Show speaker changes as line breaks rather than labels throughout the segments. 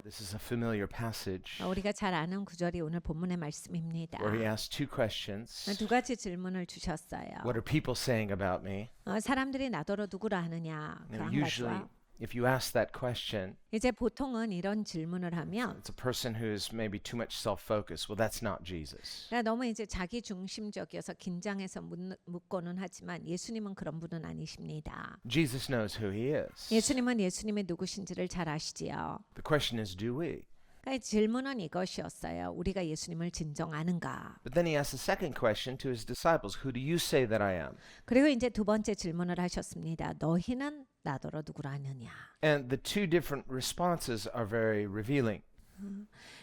This is a familiar passage
우리가 잘 아는 구절이 오늘 본문의 말씀입니다.
where he asks two questions.
두 가지 질문을 주셨어요.
What are people saying about me?
사람들이 나더러 누구라 하느냐 그 한
Usually,
가지와
if you ask that question,
이제 보통은 이런 질문을 하면
it's a person who's maybe too much self-focused. Well, that's not Jesus.
너무 이제 자기 중심적이어서 긴장해서 묻고는 하지만 예수님은 그런 분은 아니십니다.
Jesus knows who he is.
예수님은 예수님이 누구신지를 잘 아시지요.
The question is, do we?
그러니까 질문은 이것이었어요. 우리가 예수님을 진정 아는가?
But then he asks the second question to his disciples, who do you say that I am?
그리고 이제 두 번째 질문을 하셨습니다. 너희는 나더러 누구라 하느냐?
And the two different responses are very revealing.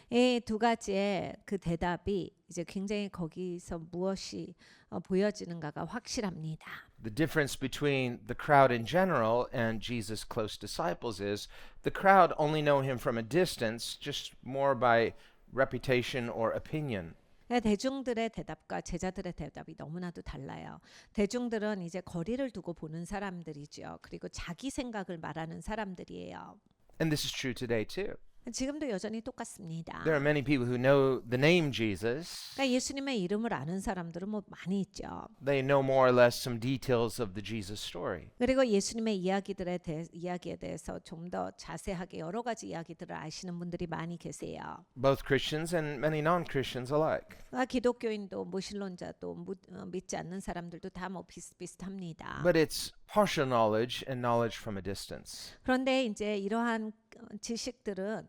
이 두 가지의 그 대답이 이제 굉장히 거기서 무엇이 보여지는가가 확실합니다.
The difference between the crowd in general and Jesus' close disciples is the crowd only know him from a distance, just more by reputation or opinion.
대중들의 대답과 제자들의 대답이 너무나도 달라요. 대중들은 이제 거리를 두고 보는 사람들이죠. 그리고 자기 생각을 말하는 사람들이에요.
And this is true today too.
지금도 여전히 똑같습니다.
There are many people who know the name Jesus.
그러니까 예수님의 이름을 아는 사람들은 뭐 많이 있죠.
They know more or less some details of the Jesus story.
그리고 예수님의 이야기에 대해서 좀 더 자세하게 여러 가지 이야기들을 아시는 분들이 많이 계세요.
Both Christians and many non-Christians alike.
기독교인도 무신론자도 믿지 않는 사람들도 다 뭐 비슷비슷합니다.
But it's partial knowledge and knowledge from a distance.
그런데 이제 이러한 지식들은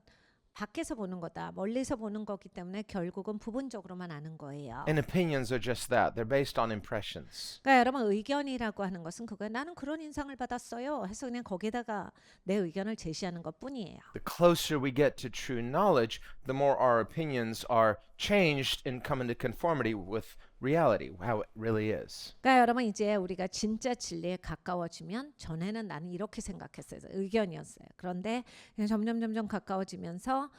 밖에서 보는 거다, 멀리서 보는 거기 때문에 결국은 부분적으로만 아는 거예요.
And opinions are just that. They're based on impressions.
그러니까 여러분 의견이라고 하는 것은 그거예요. 나는 그런 인상을 받았어요. 해서 그냥 거기다가 내 의견을 제시하는 것뿐이에요.
The closer we get to true knowledge, the more our opinions are changed and come into conformity with reality, how it really is.
그러니까 여러분 이제 우리가 진짜 진리에 가까워지면 전에는 나는 이렇게 생각했어요. 의견이었어요. 그런데 그냥 점점 가까워지면서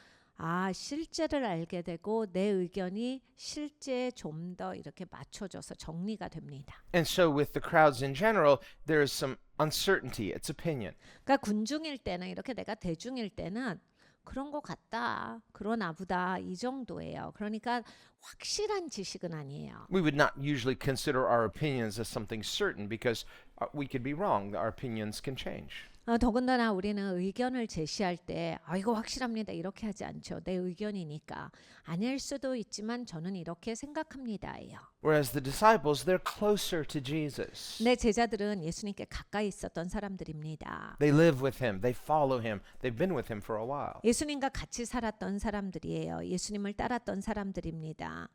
실제를 알게 되고 내 의견이 실제에 좀 더 이렇게 맞춰져서 정리가 됩니다.
And so with the crowds in general, there is some uncertainty. It's opinion.
그러니까 군중일 때는 이렇게 내가 대중일 때는 그런 것 같다, 그러나 보다 이 정도예요. 그러니까 확실한 지식은 아니에요.
We would not usually consider our opinions as something certain because we could be wrong. Our opinions can change.
더군다나 우리는 의견을 제시할 때 이거 확실합니다 이렇게 하지 않죠. 내 의견이니까 아닐 수도 있지만 저는 이렇게 생각합니다예요.
Whereas the disciples, they're closer to Jesus.
내 제자들은 예수님께 가까이 있었던 사람들입니다.
They live with him. They follow him. They've been with him for a while.
예수님과 같이 살았던 사람들이에요. 예수님을 따랐던 사람들입니다.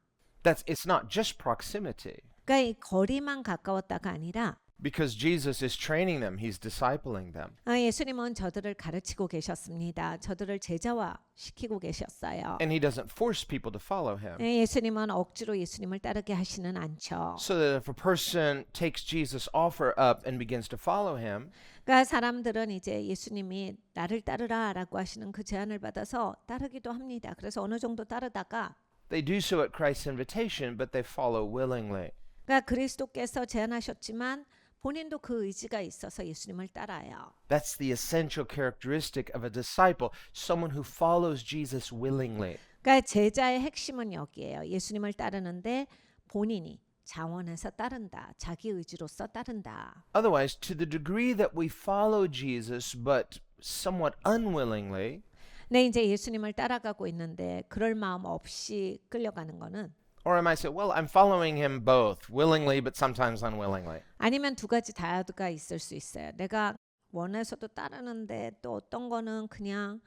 It's not just proximity.
그러니까 이 거리만 가까웠다가 아니라
Because Jesus is training them. He's discipling them.
예수님은 저들을 가르치고 계셨습니다. 저들을 제자화 시키고 계셨어요.
And he doesn't force people to follow him.
예수님은 억지로 예수님을 따르게 하시는 않죠.
So that if a person takes Jesus' offer up and begins to follow him,
그러니까 사람들은 이제 예수님이 나를 따르라라고 하시는 그 제안을 받아서 따르기도 합니다. 그래서 어느 정도 따르다가
they do so at Christ's invitation, but they follow willingly.
그러니까 그리스도께서 제안하셨지만 본인도 그 의지가 있어서 예수님을 따라요.
That's the essential characteristic of a disciple, someone who follows Jesus willingly.
그러니까 제자의 핵심은 여기에요. 예수님을 따르는데 본인이 자원해서 따른다. 자기 의지로서 따른다.
Otherwise, to the degree that we follow Jesus, but somewhat unwillingly,
네, 이제 예수님을 따라가고 있는데 그럴 마음 없이 끌려가는 거는
or I might say, well, I'm following him both, willingly, but sometimes unwillingly.
아니면 두 가지 다가 있을 수 있어요. 내가 원해서도 따르는데 또 어떤 거는 그냥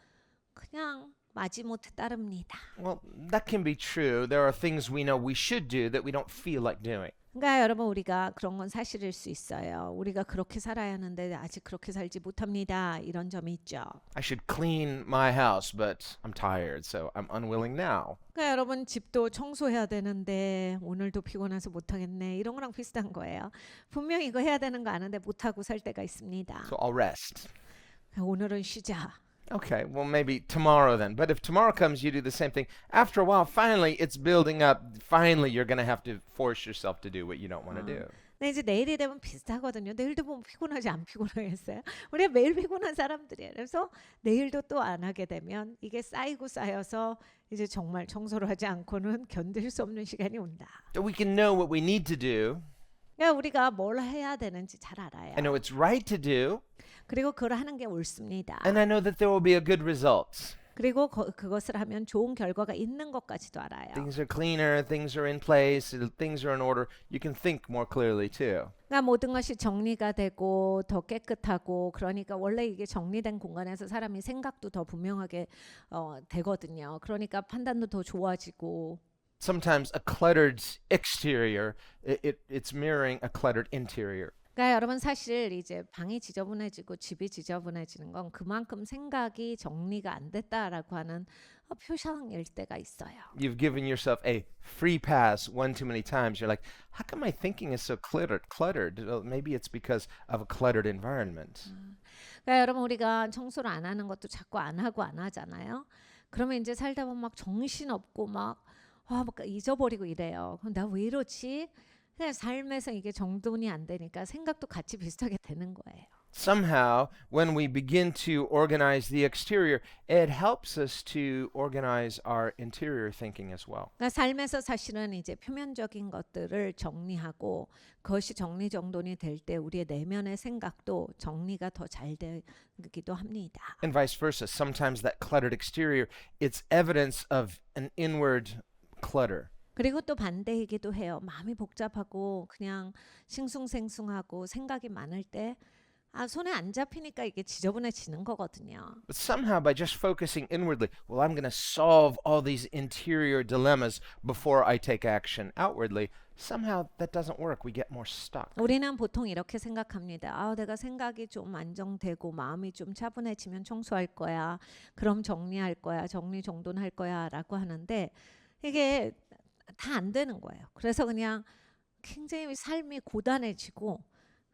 마지못해 따릅니다.
Well, that can be true. There are things we know we should do that we don't feel like doing.
그러니까 여러분 우리가 그런 건 사실일 수 있어요. 우리가 그렇게 살아야 하는데 아직 그렇게 살지 못합니다. 이런 점이 있죠.
I should clean my house, but I'm tired, so I'm unwilling now.
그러니까 여러분 집도 청소해야 되는데 오늘도 피곤해서 못하겠네. 이런 거랑 비슷한 거예요. 분명히 이거 해야 되는 거 아는데 못하고 살 때가 있습니다.
So I'll rest.
오늘은 쉬자.
Okay, well, maybe tomorrow then. But if tomorrow comes, you do the same thing. After a while, finally, it's building up. Finally, you're going to have to force yourself to do what you don't want to do.
근데 이제 내일이 되면 비슷하거든요. 내일도 보면 피곤하지 안 피곤하겠어요? 우리가 매일 피곤한 사람들이에요. 그래서 내일도 또 안 하게 되면 이게 쌓이고 쌓여서 이제 정말 청소를 하지 않고는 견딜 수 없는 시간이 온다.
So we can know what we need to do.
그러니까 우리가 뭘 해야 되는지 잘 알아요.
I know it's right to do.
그리고 그걸 하는 게 옳습니다.
And I know that there will be a good results.
그리고 그것을 하면 좋은 결과가 있는 것까지도 알아요.
Things are cleaner, things are in place, things are in order. You can think more clearly too.
그러니까 모든 것이 정리가 되고 더 깨끗하고 그러니까 원래 이게 정리된 공간에서 사람이 생각도 더 분명하게 되거든요. 그러니까 판단도 더 좋아지고
Sometimes a cluttered exterior, it's mirroring a cluttered interior.
그러니까 여러분 사실 이제 방이 지저분해지고 집이 지저분해지는 건 그만큼 생각이 정리가 안 됐다라고 하는 표상일 때가 있어요.
You've given yourself a free pass one too many times. You're like, how come my thinking is so cluttered? Well, maybe it's because of a cluttered environment.
그러니까 여러분 우리가 청소를 안 하는 것도 자꾸 안 하고 안 하잖아요. 그러면 이제 살다 보면 막 정신 없고 막 잊어버리고 이래요. 그럼 나 왜 이러지? 그냥 삶에서 이게 정돈이 안 되니까 생각도 같이 비슷하게 되는 거예요.
Somehow, when we begin to organize the exterior, it helps us to organize our interior thinking as well.
그러니까 삶에서 사실은 이제 표면적인 것들을 정리하고 그것이 정리정돈이 될 때 우리의 내면의 생각도 정리가 더 잘 되기도 합니다.
And vice versa. Sometimes that cluttered exterior, it's evidence of an inward clutter.
그리고 또 반대이기도 해요. 마음이 복잡하고 그냥 싱숭생숭하고 생각이 많을 때 손에 안 잡히니까 이게 지저분해지는 거거든요.
But somehow, by just focusing inwardly, well, I'm going to solve all these interior dilemmas before I take action outwardly, somehow that doesn't work. We get more stuck.
우리는 보통 이렇게 생각합니다. 내가 생각이 좀 안정되고 마음이 좀 차분해지면 청소할 거야. 그럼 정리할 거야. 정리정돈할 거야. 라고 하는데 이게 다 안 되는 거예요. 그래서 그냥 굉장히 삶이 고단해지고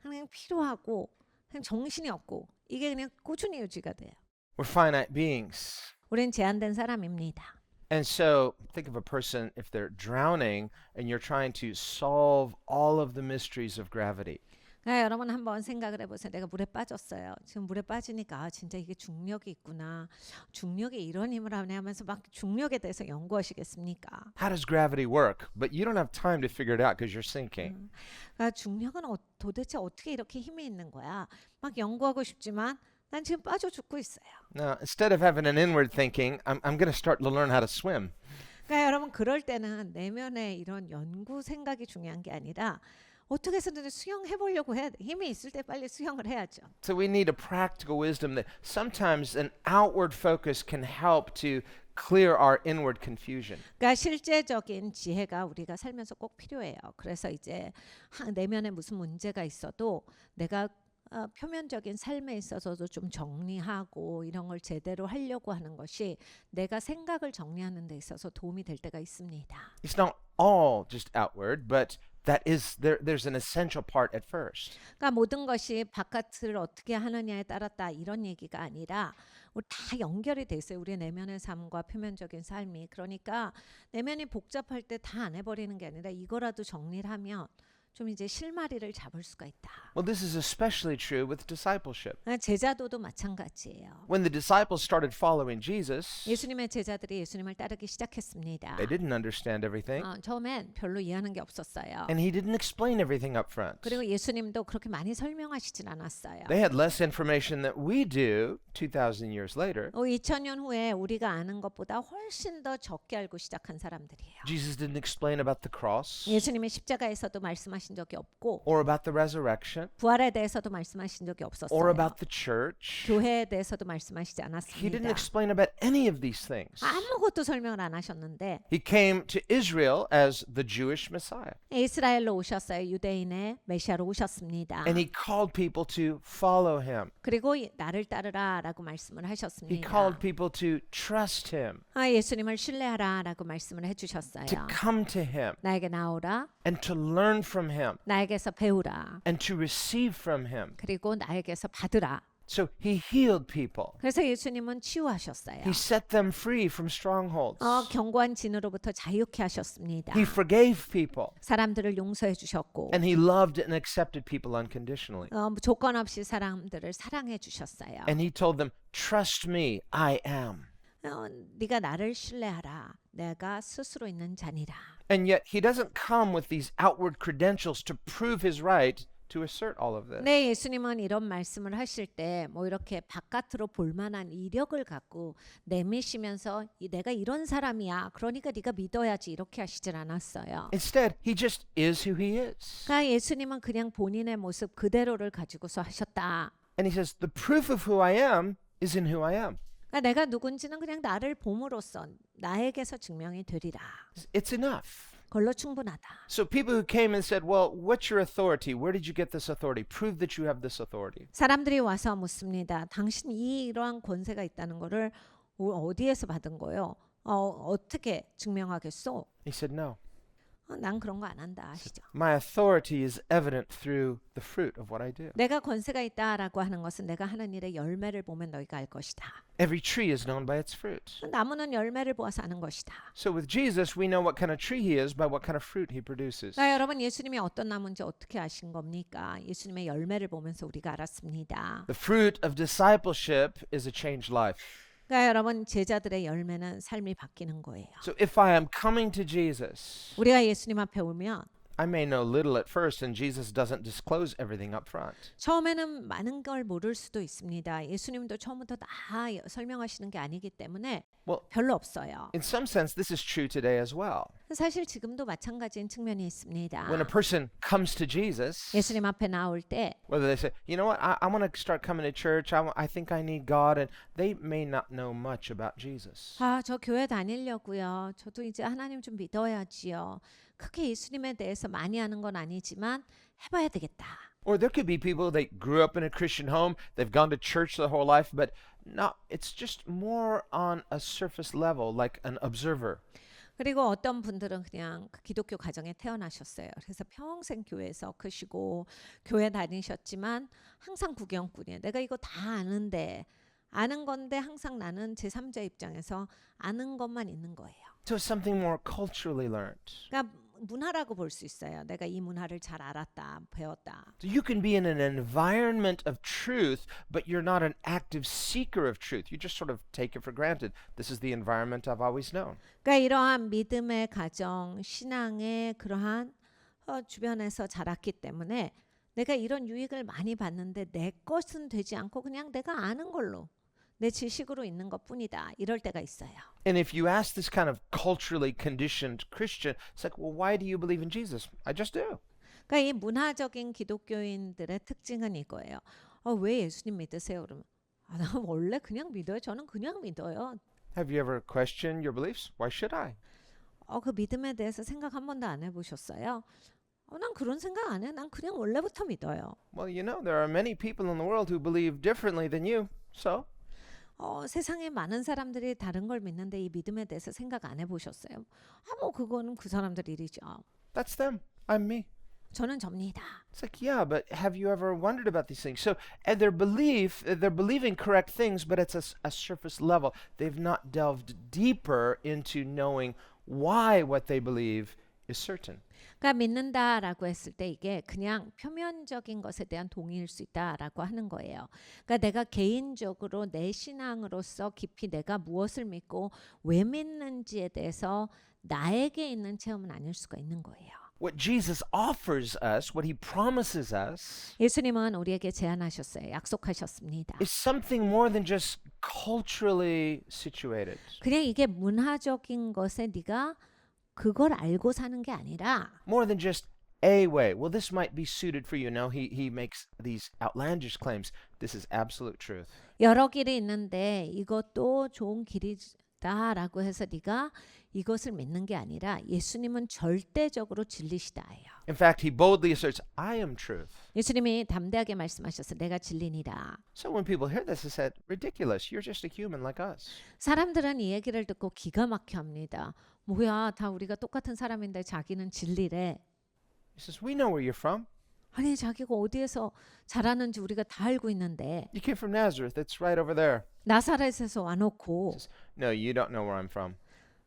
그냥 피로하고 그냥 정신이 없고 이게 그냥 꾸준히 유지가 돼요.
We're finite beings.
우린 제한된 사람입니다.
And so, think of a person if they're drowning and you're trying to solve all of the mysteries of gravity.
그러니까 여러분 한번 생각을 해보세요. 내가 물에 빠졌어요. 지금 물에 빠지니까 진짜 이게 중력이 있구나. 중력이 이런 힘을 하네 하면서 막 중력에 대해서 연구하시겠습니까?
How does gravity work? But you don't have time to figure it out because you're sinking.
그러니까 중력은 도대체 어떻게 이렇게 힘이 있는 거야? 막 연구하고 싶지만 난 지금 빠져 죽고 있어요.
Now, instead of having an inward thinking, I'm going to start to learn how to swim.
그러니까 여러분 그럴 때는 내면의 이런 연구 생각이 중요한 게 아니라 어떻게 해서든 수영해 보려고 해야 돼. 힘이 있을 때 빨리 수영을 해야죠.
So we need a practical wisdom that sometimes an outward focus can help to clear our inward confusion.
그러니까 실제적인 지혜가 우리가 살면서 꼭 필요해요. 그래서 이제 내면에 무슨 문제가 있어도 내가 표면적인 삶에 있어서도 좀 정리하고 이런 걸 제대로 하려고 하는 것이 내가 생각을 정리하는 데 있어서 도움이 될 때가 있습니다.
It's not all just outward, but that is there's an essential part at first.
그러니까 모든 것이 바깥을 어떻게 하느냐에 따랐다 이런 얘기가 아니라 우리 다 연결이 돼 있어요. 우리의 내면의 삶과 표면적인 삶이. 그러니까 내면이 복잡할 때 다 안 해버리는 게 아니라 이거라도 정리를 하면 좀 이제 실마리를 잡을 수가 있다.
Well, this is especially true with discipleship.
제자도도 마찬가지예요.
When the disciples started following Jesus,
예수님의 제자들이 예수님을 따르기 시작했습니다.
they didn't understand everything,
처음엔 별로 이해하는 게 없었어요.
and he didn't explain everything up front.
그리고 예수님도 그렇게 많이 설명하시진 않았어요.
They had less information that we do 2,000 years later.
2000년 후에 우리가 아는 것보다 훨씬 더 적게 알고 시작한 사람들이에요.
Jesus didn't explain about the cross
예수님의 십자가에서도 말씀하신 적이 없고
or about the resurrection
부활에 대해서도 말씀하신 적이
or
없었어요.
about the church.
교회에 대해서도 말씀하시지
He didn't
않았습니다.
explain about any of these things.
아무것도 설명을 안 하셨는데
He came to Israel as the Jewish Messiah,
이스라엘로 오셨어요. 유대인의 메시아로 오셨습니다.
and he called people to follow him.
그리고 나를 따르라라고 말씀을
He
하셨습니다.
called people to trust him,
예수님을 신뢰하라라고 말씀을 해주셨어요.
to come to him,
나에게 나오라,
and to learn from him,
나에게서 배우라,
and to receive from him.
그리고 나에게서 받으라.
So he healed people.
그래서 예수님은 치유하셨어요.
He set them free from strongholds.
견고한 진으로부터 자유케 하셨습니다.
He forgave people.
사람들을 용서해 주셨고
And he loved and accepted people unconditionally.
조건 없이 사람들을 사랑해 주셨어요.
And he told them, trust me, I am.
네가 나를 신뢰하라. 내가 스스로 있는 자니라.
And yet he doesn't come with these outward credentials to prove his right to assert all of this.
네, 예수님은 이런 말씀을 하실 때 뭐 이렇게 바깥으로 볼 만한 이력을 갖고 내미시면서 내가 이런 사람이야. 그러니까 네가 믿어야지 이렇게 하시질 않았어요.
Instead, he just is who he is.
그러니까 예수님은 그냥 본인의 모습 그대로를 가지고서 하셨다.
And he says, the proof of who I am is in who I am.
그러니까 내가 누군지는 그냥 나를 봄으로써 나에게서 증명이 되리라.
It's enough.
그걸로 충분하다.
So people who came and said, well, what's your authority? Where did you get this authority? Prove that you have this authority.
사람들이 와서 묻습니다. 당신 이러한 권세가 있다는 거를 어디에서 받은 거요? 어떻게 증명하겠소?
He said, no.
난 그런 거 안 한다 하시죠.
My authority is evident through the fruit of what I do.
내가 권세가 있다라고 하는 것은 내가 하는 일의 열매를 보면 너희가 알 것이다.
Every tree is known by its fruit.
나무는 열매를 보아서 아는 것이다.
So with Jesus, we know what kind of tree he is by what kind of fruit he produces.
여러분 예수님이 어떤 나무인지 어떻게 아신 겁니까? 예수님의 열매를 보면서 우리가 알았습니다.
The fruit of discipleship is a changed life.
그러니까 여러분 제자들의 열매는 삶이 바뀌는 거예요.
So if I am coming to Jesus,
우리가 예수님 앞에 오면
I may know little at first, and Jesus doesn't disclose everything up front.
처음에는 많은 걸 모를 수도 있습니다. 예수님도 처음부터 다 설명하시는 게 아니기 때문에
Well,
별로 없어요.
in some sense, this is true today as well.
사실 지금도 마찬가지인 측면이 있습니다.
When a person comes to Jesus,
예수님 앞에 나올 때
whether they say, you know what, I want to start coming to church, I think I need God, and they may not know much about Jesus.
저 교회 다니려고요. 저도 이제 하나님 좀 믿어야지요. 크게 예수님에 대해서 많이 아는 건 아니지만 해봐야 되겠다.
Or there could be people that grew up in a Christian home, they've gone to church their whole life, but not, it's just more on a surface level, like an observer.
그리고 어떤 분들은 그냥 그 기독교 가정에 태어나셨어요. 그래서 평생 교회에서 크시고 교회 다니셨지만 항상 구경꾼이에요. 내가 이거 다 아는데 아는 건데 항상 나는 제3자 입장에서 아는 것만 있는 거예요.
So it's something more culturally learned.
그러니까 문화라고 볼 수 있어요. 내가 이 문화를 잘 알았다, 배웠다.
So you can be in an environment of truth, but you're not an active seeker of truth. You just sort of take it for granted. This is the environment I've always known.
그러니까 이러한 믿음의 가정, 신앙의 그러한 주변에서 자랐기 때문에 내가 이런 유익을 많이 받는데 내 것은 되지 않고 그냥 내가 아는 걸로 내 지식으로 있는 것뿐이다. 이럴 때가 있어요.
And if you ask this kind of culturally conditioned Christian, it's like, well, why do you believe in Jesus? I just do.
그러니까 이 문화적인 기독교인들의 특징은 이거예요. 왜 예수님 믿으세요? 그러면 나 원래 그냥 믿어요. 저는 그냥 믿어요.
Have you ever questioned your beliefs? Why should I?
그 믿음에 대해서 생각 한 번도 안 해보셨어요? 난 그런 생각 안 해. 난 그냥 원래부터 믿어요.
Well, you know, there are many people in the world who believe differently than you. So,
세상에 많은 사람들이 다른 걸 믿는데 이 믿음에 대해서 생각 안 해보셨어요? 뭐 그거는 그 사람들 일이죠.
that's them. I'm me.
저는 접니다.
It's like, yeah, but have you ever wondered about these things? So, and they're believing correct things, but it's a surface level. They've not delved deeper into knowing why what they believe is certain.
그러니까 믿는다라고 했을 때 이게 그냥 표면적인 것에 대한 동의일 수 있다라고 하는 거예요. 그러니까 내가 개인적으로 내 신앙으로서 깊이 내가 무엇을 믿고 왜 믿는지에 대해서 나에게 있는 체험은 아닐 수가 있는 거예요.
What Jesus offers us, what he promises us,
예수님은 우리에게 제안하셨어요. 약속하셨습니다.
is something more than just culturally situated.
그냥 이게 문화적인 것에 네가 그걸 알고 사는 게 아니라
More than just a way. Well, this might be suited for you. No, he makes these outlandish claims. This is absolute truth.
여러 길이 있는데 이것도 좋은 길이다라고 해서 네가 이것을 믿는 게 아니라 예수님은 절대적으로 진리시다예요.
In fact, he boldly asserts, I am truth.
예수님이 담대하게 말씀하셔서 내가 진리니라.
So when people hear this, they said, ridiculous. You're just a human like us.
사람들은 이 얘기를 듣고 기가 막혀 합니다. 뭐야, 다 우리가 똑같은 사람인데 자기는 진리래.
He says, we know where you're from.
아니 자기가 어디에서 자라는지 우리가 다 알고 있는데
You came from Nazareth. It's right over there.
나사렛에서 와놓고
No, you don't know where I'm from.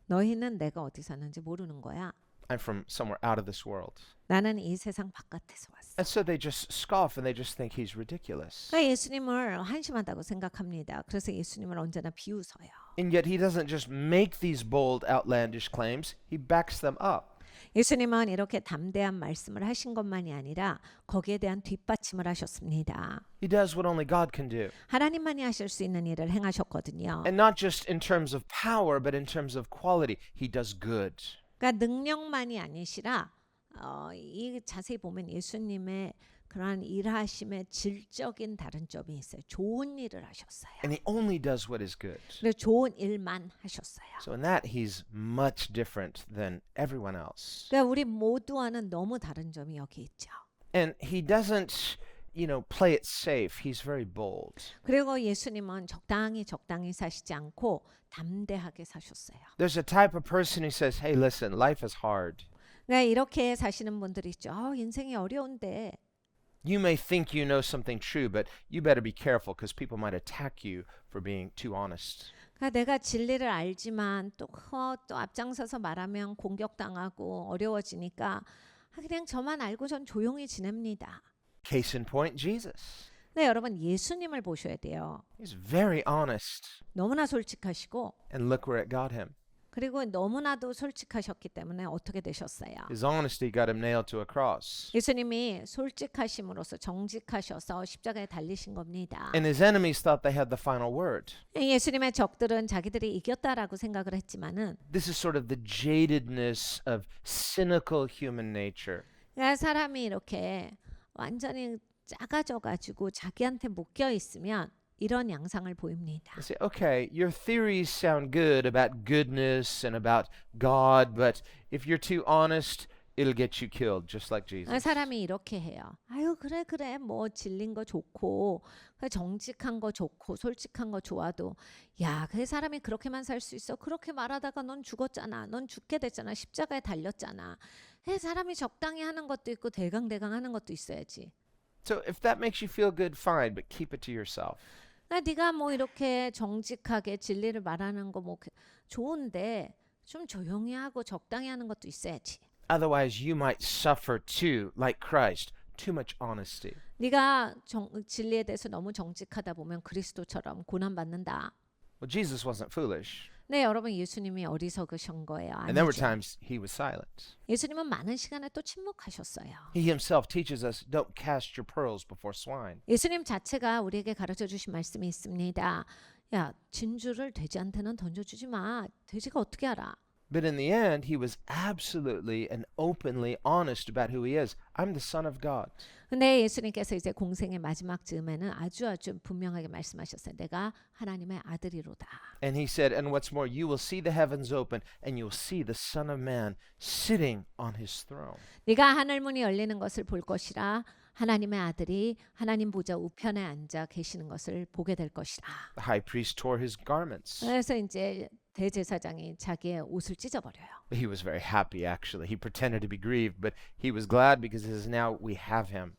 너희는 내가 어디 사는지 모르는 거야.
I'm from somewhere out of this world.
나는 이 세상 바깥에서 왔어.
And so they just scoff and they just think he's ridiculous.
그러니까 예수님을 한심하다고 생각합니다. 그래서 예수님을 언제나 비웃어요.
And yet he doesn't just make these bold, outlandish claims, he backs them up.
예수님은 이렇게 담대한 말씀을 하신 것만이 아니라 거기에 대한 뒷받침을 하셨습니다.
He does what only God can do.
하나님만이 하실 수 있는 일을 행하셨거든요.
And not just in terms of power, but in terms of quality. He does good.
그러니까 능력만이 아니시라 이 자세히 보면 예수님의 그러한 일하심의 질적인 다른 점이 있어요. 좋은 일을 하셨어요.
And he only does what is good.
그리고 좋은 일만 하셨어요.
So in that, he's much different than everyone else.
그러니까 우리 모두와는 너무 다른 점이 여기 있죠.
And he doesn't, play it safe. He's very bold.
그리고 예수님은 적당히 사시지 않고 담대하게 사셨어요.
There's a type of person who says, hey, listen, life is hard.
그러니까 이렇게 사시는 분들이 있죠. 인생이 어려운데
You may think you know something true, but you better be careful because people might attack you for being too honest.
그러니까 내가 진리를 알지만 또 앞장서서 말하면 공격당하고 어려워지니까 그냥 저만 알고 전 조용히 지냅니다.
Case in point, Jesus.
네, 여러분 예수님을 보셔야 돼요.
He's very honest.
너무나 솔직하시고
And look where it got him.
그리고 너무나도 솔직하셨기 때문에 어떻게 되셨어요?
His honesty got him nailed to a cross.
예수님이 솔직하심으로써 정직하셔서 십자가에 달리신 겁니다.
And his enemies thought they had the final word.
예수님의 적들은 자기들이 이겼다라고 생각을 했지만은
This is sort of the jadedness of cynical human nature.
그러니까 사람이 이렇게 완전히 작아져 가지고 자기한테 묶여 있으면 이런 양상을 보입니다.
They say, okay, your theories sound good about goodness and about God, but if you're too honest, it'll get you killed, just like Jesus.
사람이 이렇게 해요. 아유 그래 뭐 질린 거 좋고 정직한 거 좋고 솔직한 거 좋아도 야 그 사람이 그렇게만 살 수 있어. 그렇게 말하다가 넌 죽었잖아. 넌 죽게 됐잖아. 십자가에 달렸잖아. 사람이 적당히 하는 것도 있고 대강대강 하는 것도 있어야지.
So if that makes you feel good, fine, but keep it to yourself.
네가 뭐 이렇게 정직하게 진리를 말하는 거 뭐 좋은데 좀 조용히 하고 적당히 하는 것도 있어야지.
Otherwise, you might suffer too, like Christ, too much honesty.
네가 진리에 대해서 너무 정직하다 보면 그리스도처럼 고난 받는다.
Well, Jesus wasn't foolish.
네, 여러분 예수님이 어리석으신 거예요.
And there were
아니죠.
times he was silent.
예수님은 많은 시간에 또 침묵하셨어요.
He himself teaches us, don't cast your pearls before swine.
예수님 자체가 우리에게 가르쳐 주신 말씀이 있습니다. 야, 진주를 돼지한테는 던져주지 마. 돼지가 어떻게 알아?
But in the end, he was absolutely and openly honest about who he is. I'm the Son of God.
근데 예수님께서 이제 공생의 마지막 즈음에는 아주 분명하게 말씀하셨어요. 내가 하나님의 아들이로다.
And he said, and what's more, you will see the heavens open and you'll see the Son of Man sitting on his throne.
네가 하늘 문이 열리는 것을 볼 것이라 하나님의 아들이 하나님 보좌 우편에 앉아 계시는 것을 보게 될 것이라.
The high priest tore his garments.
그래서 이제 대제사장이 자기의 옷을 찢어버려요.
He was very happy, actually. He pretended to be grieved, but he was glad because he says, now we have him.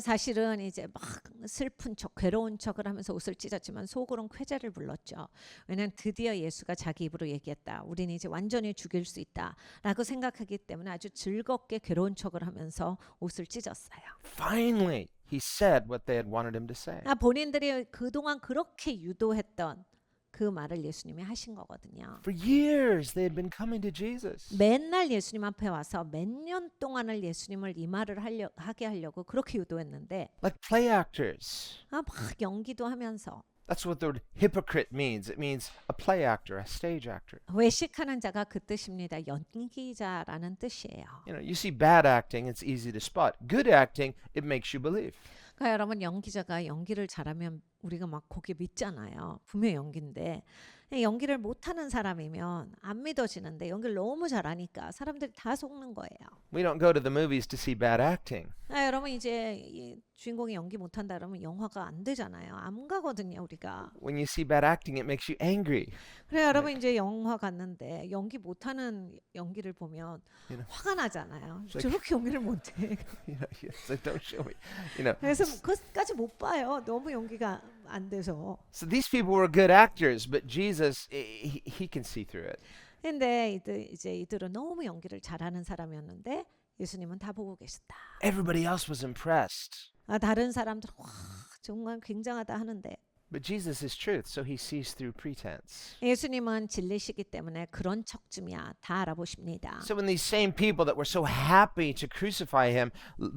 사실은 이제 막 슬픈 척, 괴로운 척을 하면서 옷을 찢었지만 속으로는 쾌재를 불렀죠. 왜냐하면 드디어 예수가 자기 입으로 얘기했다. 우리는 이제 완전히 죽일 수 있다라고 생각하기 때문에 아주 즐겁게 괴로운 척을 하면서 옷을 찢었어요.
Finally, he said what they had wanted him to say.
본인들이 그동안 그렇게 유도했던 그 말을 예수님이 하신 거거든요.
For years, they had been coming to Jesus.
맨날 예수님 앞에 와서 몇 년 동안을 예수님을 이 말을 하게 하려고 그렇게 유도했는데
Like play actors.
막 연기도 하면서
That's what the word hypocrite means. It means a play actor, a stage actor.
외식하는 자가 그 뜻입니다. 연기자라는 뜻이에요.
You see bad acting, it's easy to spot. Good acting, it makes you believe.
그러니까 여러분 연기자가 연기를 잘하면 우리가 막 거기에 믿잖아요. 분명 연기인데 연기를 못하는 사람이면 안 믿어지는데 연기를 너무 잘하니까 사람들이 다 속는 거예요.
We don't go to the movies to see bad acting.
여러분 이제 주인공이 연기 못한다 그러면 영화가 안 되잖아요. 안 가거든요, 우리가.
When you see bad acting, it makes you angry.
그래 여러분 이제 영화 갔는데 연기 못하는 연기를 보면
You know.
화가 나잖아요.
It's like-
저렇게 연기를 못해.
You know, it's like, don't show me. You know.
그래서 그것까지 못 봐요. 너무 연기가 안 돼서.
So these people were good actors, but Jesus, he can see through it.
근데 이들은 너무 연기를 잘하는 사람이었는데 예수님은 다 보고 계셨다.
Everybody else was impressed.
다른 사람들은 와 정말 굉장하다 하는데
But Jesus is truth, so he sees through pretense.
예수님은 진리시기 때문에 그런 척쯤이야 다 알아보십니다.
So when these same people that were so happy to crucify him,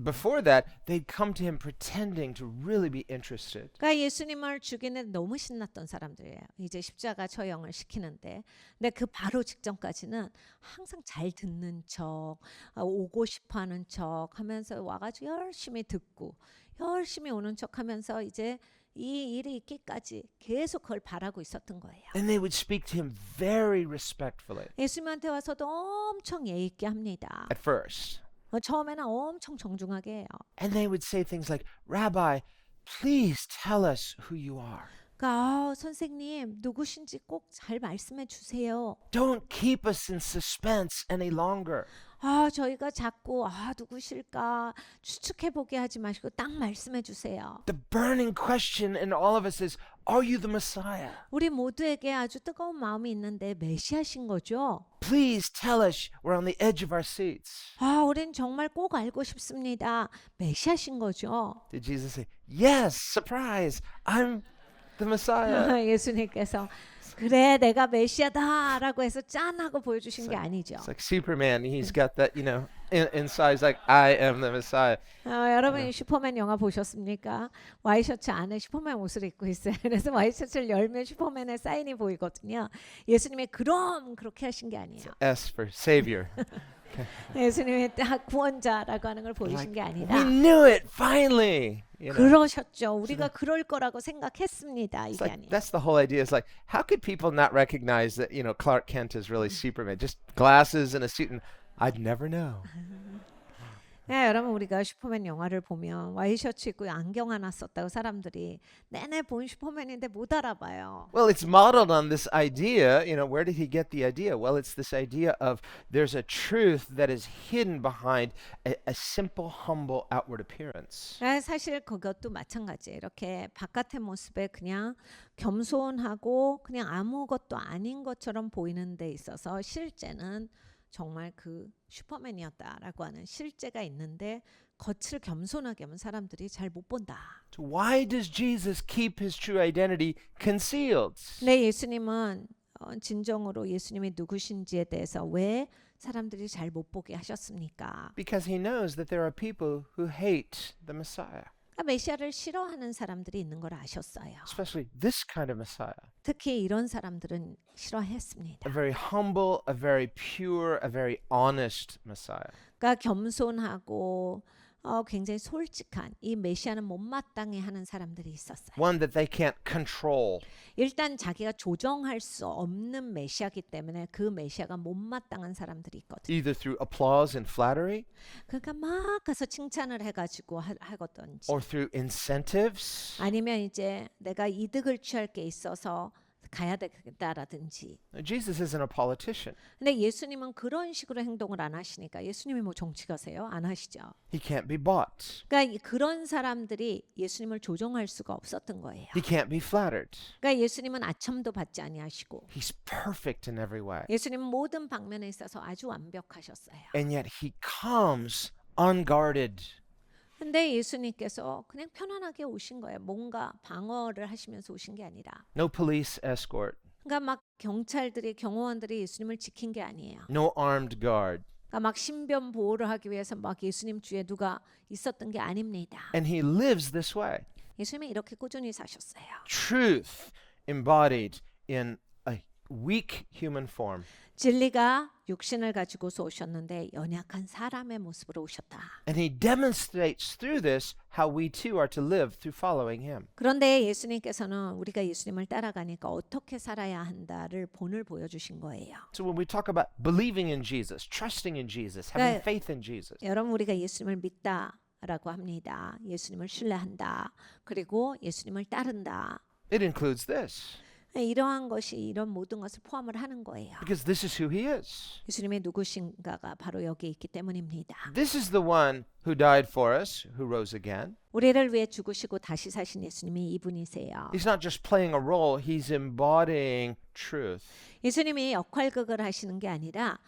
before that, they'd come to him pretending to really be interested.
그러니까 예수님을 죽이는 너무 신났던 사람들이에요. 이제 십자가 처형을 시키는데, 근데 그 바로 직전까지는 항상 잘 듣는 척, 오고 싶어하는 척하면서 와가지고 열심히 듣고, 열심히 오는 척하면서 이제 이 일이 있기까지 계속 그걸 바라고 있었던 거예요.
And they would speak to him very respectfully
예수님한테 와서도 엄청 예의 있게 합니다.
at first.
처음에는 엄청 정중하게 해요.
And they would say things like, Rabbi, please tell us who you are.
그러니까 선생님 누구신지 꼭 잘 말씀해 주세요.
Don't keep us in suspense any longer.
저희가 자꾸 누구실까 추측해 보게 하지 마시고 딱 말씀해 주세요.
The burning question in all of us is, are you the Messiah?
우리 모두에게 아주 뜨거운 마음이 있는데 메시아신 거죠?
Please tell us. We're on the edge of our seats.
우린 정말 꼭 알고 싶습니다. 메시아신 거죠?
Did Jesus say, yes, surprise, I'm the Messiah?
예수님께서 그래 내가 메시아다라고 해서 짠 하고 보여주신 게 아니죠.
It's like Superman. He's got that, inside. He's like, I am the Messiah.
여러분 슈퍼맨 영화 보셨습니까? 와이셔츠 안에 슈퍼맨 옷을 입고 있어요. 그래서 와이셔츠를 열면 슈퍼맨의 사인이 보이거든요. 예수님이 그렇게 하신 게 아니에요.
S for Savior.
예수님이 딱 구원자라고 하는 걸 보이신 게
We
아니라
knew it finally.
그러셨죠. 우리가 그럴 거라고 생각했습니다.
It's
이게
like
아니에요.
that's the whole idea. It's like, how could people not recognize that Clark Kent is really Superman? Just glasses and a suit, and I'd never know.
네, 여러분 우리가 슈퍼맨 영화를 보면 와이셔츠 입고 안경 하나 썼다고 사람들이 내내 본 슈퍼맨인데 못 알아봐요.
Well, it's modeled on this idea. Where did he get the idea? Well, it's this idea of there's a truth that is hidden behind a simple, humble outward appearance.
사실 그것도 마찬가지예요. 이렇게 바깥의 모습에 그냥 겸손하고 그냥 아무것도 아닌 것처럼 보이는 데 있어서 실제는 정말 그 슈퍼맨이었다라고 하는 실제가 있는데 겉을 겸손하게 하면 사람들이 잘 못 본다.
So why does Jesus keep his true identity concealed?
네, 예수님은 진정으로 예수님이 누구신지에 대해서 왜 사람들이 잘 못 보게 하셨습니까?
Because he knows that there are people who hate the Messiah,
메시아를 싫어하는 사람들이 있는 걸 아셨어요.
especially this kind of Messiah.
특히 이런 사람들은 싫어했습니다.
A very humble, a very pure, a very honest Messiah.
그러니까 겸손하고 굉장히 솔직한 이 메시아는 못마땅해 하는 사람들이 있었어요.
One that they can't control.
일단 자기가 조정할 수 없는 메시아기 때문에 그 메시아가 못마땅한 사람들이 있거든요.
Either through applause and flattery,
그러니까 막 가서 칭찬을 해가지고 하거든지
or through incentives.
아니면 이제 내가 이득을 취할 게 있어서 가야 되겠다라든지.
Jesus isn't a politician.
근데 예수님은 그런 식으로 행동을 안 하시니까 예수님이 뭐 정치가세요? 안 하시죠.
He can't be bought.
그러니까 그런 사람들이 예수님을 조종할 수가 없었던 거예요.
He can't be flattered.
그러니까 예수님은 아첨도 받지 아니하시고
He's perfect in every way.
예수님은 모든 방면에 있어서 아주 완벽하셨어요.
And yet he comes unguarded.
근데 예수님께서 그냥 편안하게 오신 거예요. 뭔가 방어를 하시면서 오신 게 아니라.
No police escort.
그러니까 막 경호원들이 예수님을 지킨 게 아니에요.
No armed guard.
그러니까 막 신변 보호를 하기 위해서 막 예수님 주위에 누가 있었던 게 아닙니다.
And he lives this way.
예수님이 이렇게 꾸준히 사셨어요.
Truth embodied in a weak human form.
진리가 육신을 가지고서 오셨는데 연약한 사람의 모습으로 오셨다.
And he demonstrates through this how we too are to live through following him.
그런데 예수님께서는 우리가 예수님을 따라가니까 어떻게 살아야 한다를 본을 보여주신 거예요.
So when we talk about believing in Jesus, trusting in Jesus, having
네.
faith in Jesus,
여러분 우리가 예수님을 믿다 라고 합니다. 예수님을 신뢰한다. 그리고 예수님을 따른다.
It includes this,
이러한 것이 이런 모든 것을 포함을 하는 거예요.
because this is who he is.
예수님의 누구신가가 바로 여기에 있기 때문입니다.
This is the one who died for us, who rose again.
우리를 위해 죽으시고 다시 사신 예수님이 이분이세요.
He's not just playing a role, he's embodying truth.
예수님이 역할극을 하시는 게 아니라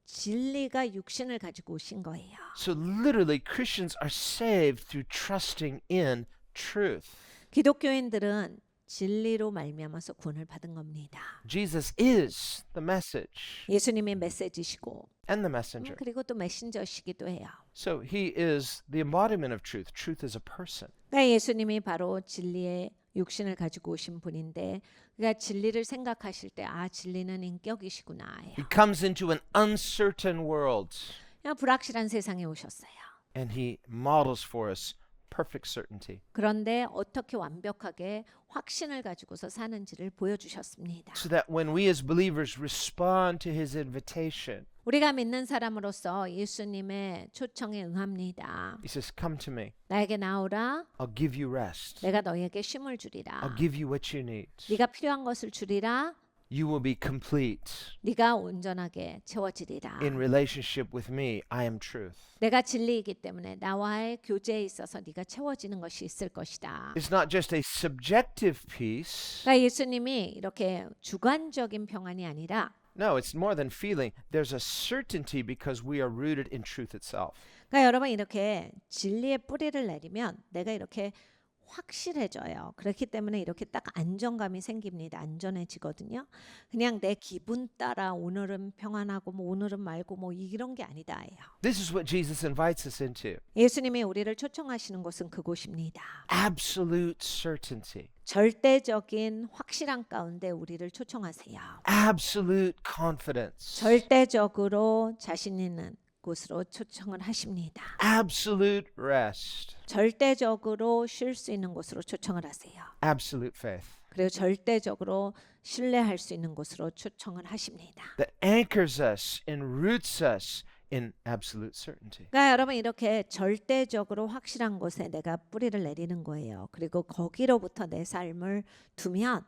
진리가 육신을 가지고 오신 거예요.
So literally, Christians are saved through trusting in truth.
기독교인들은 진리로 말미암아서 구원을 받은 겁니다.
Jesus is the message
예수님이 메시지시고
and the messenger.
그리고 또 메신저시기도 해요.
So he is the embodiment of truth. Truth is a person.
그러니까 예수님이 바로 진리의 육신을 가지고 오신 분인데 그러니까 진리를 생각하실 때 아 진리는 인격이시구나.
He comes into an uncertain world
그냥 불확실한 세상에 오셨어요.
and he models for us perfect certainty.
그런데 어떻게 완벽하게 확신을 가지고서 사는지를 보여주셨습니다.
So that when we as believers respond to his invitation,
우리가 믿는 사람으로서 예수님의 초청에 응합니다.
he says, Come to me.
나에게 나오라.
I'll give you rest.
내가 너에게 쉼을 주리라.
I'll give you what you need.
네가 필요한 것을 주리라.
You will be complete.
네가 온전하게 채워지리라.
In relationship with me, I am truth.
내가 진리이기 때문에 나와의 교제에 있어서 네가 채워지는 것이 있을 것이다.
It's not just a subjective peace.
그러니까 예수님이 이렇게 주관적인 평안이 아니라
No, it's more than feeling. There's a certainty because we are rooted in truth itself.
그러니까 여러분 이렇게 진리의 뿌리를 내리면 내가 이렇게 확실해져요. 그렇기 때문에 이렇게 딱 안정감이 생깁니다. 안전해지거든요. 그냥 내 기분 따라 오늘은 평안하고 뭐 오늘은 말고 뭐 이런 게 아니다예요.
This is what Jesus invites us into.
예수님이 우리를 초청하시는 곳은 그곳입니다.
Absolute certainty.
절대적인 확실한 가운데 우리를 초청하세요.
Absolute confidence.
절대적으로 자신 있는 곳으로 초청을 하십니다.
Absolute rest.
절대적으로 쉴 수 있는 곳으로 초청을 하세요.
Absolute faith.
그리고 절대적으로 신뢰할 수 있는 곳으로 초청을 하십니다.
That anchors us and roots us in absolute certainty.
그러니까 여러분 이렇게 절대적으로 확실한 곳에 내가 뿌리를 내리는 거예요. 그리고 거기로부터 내 삶을 두면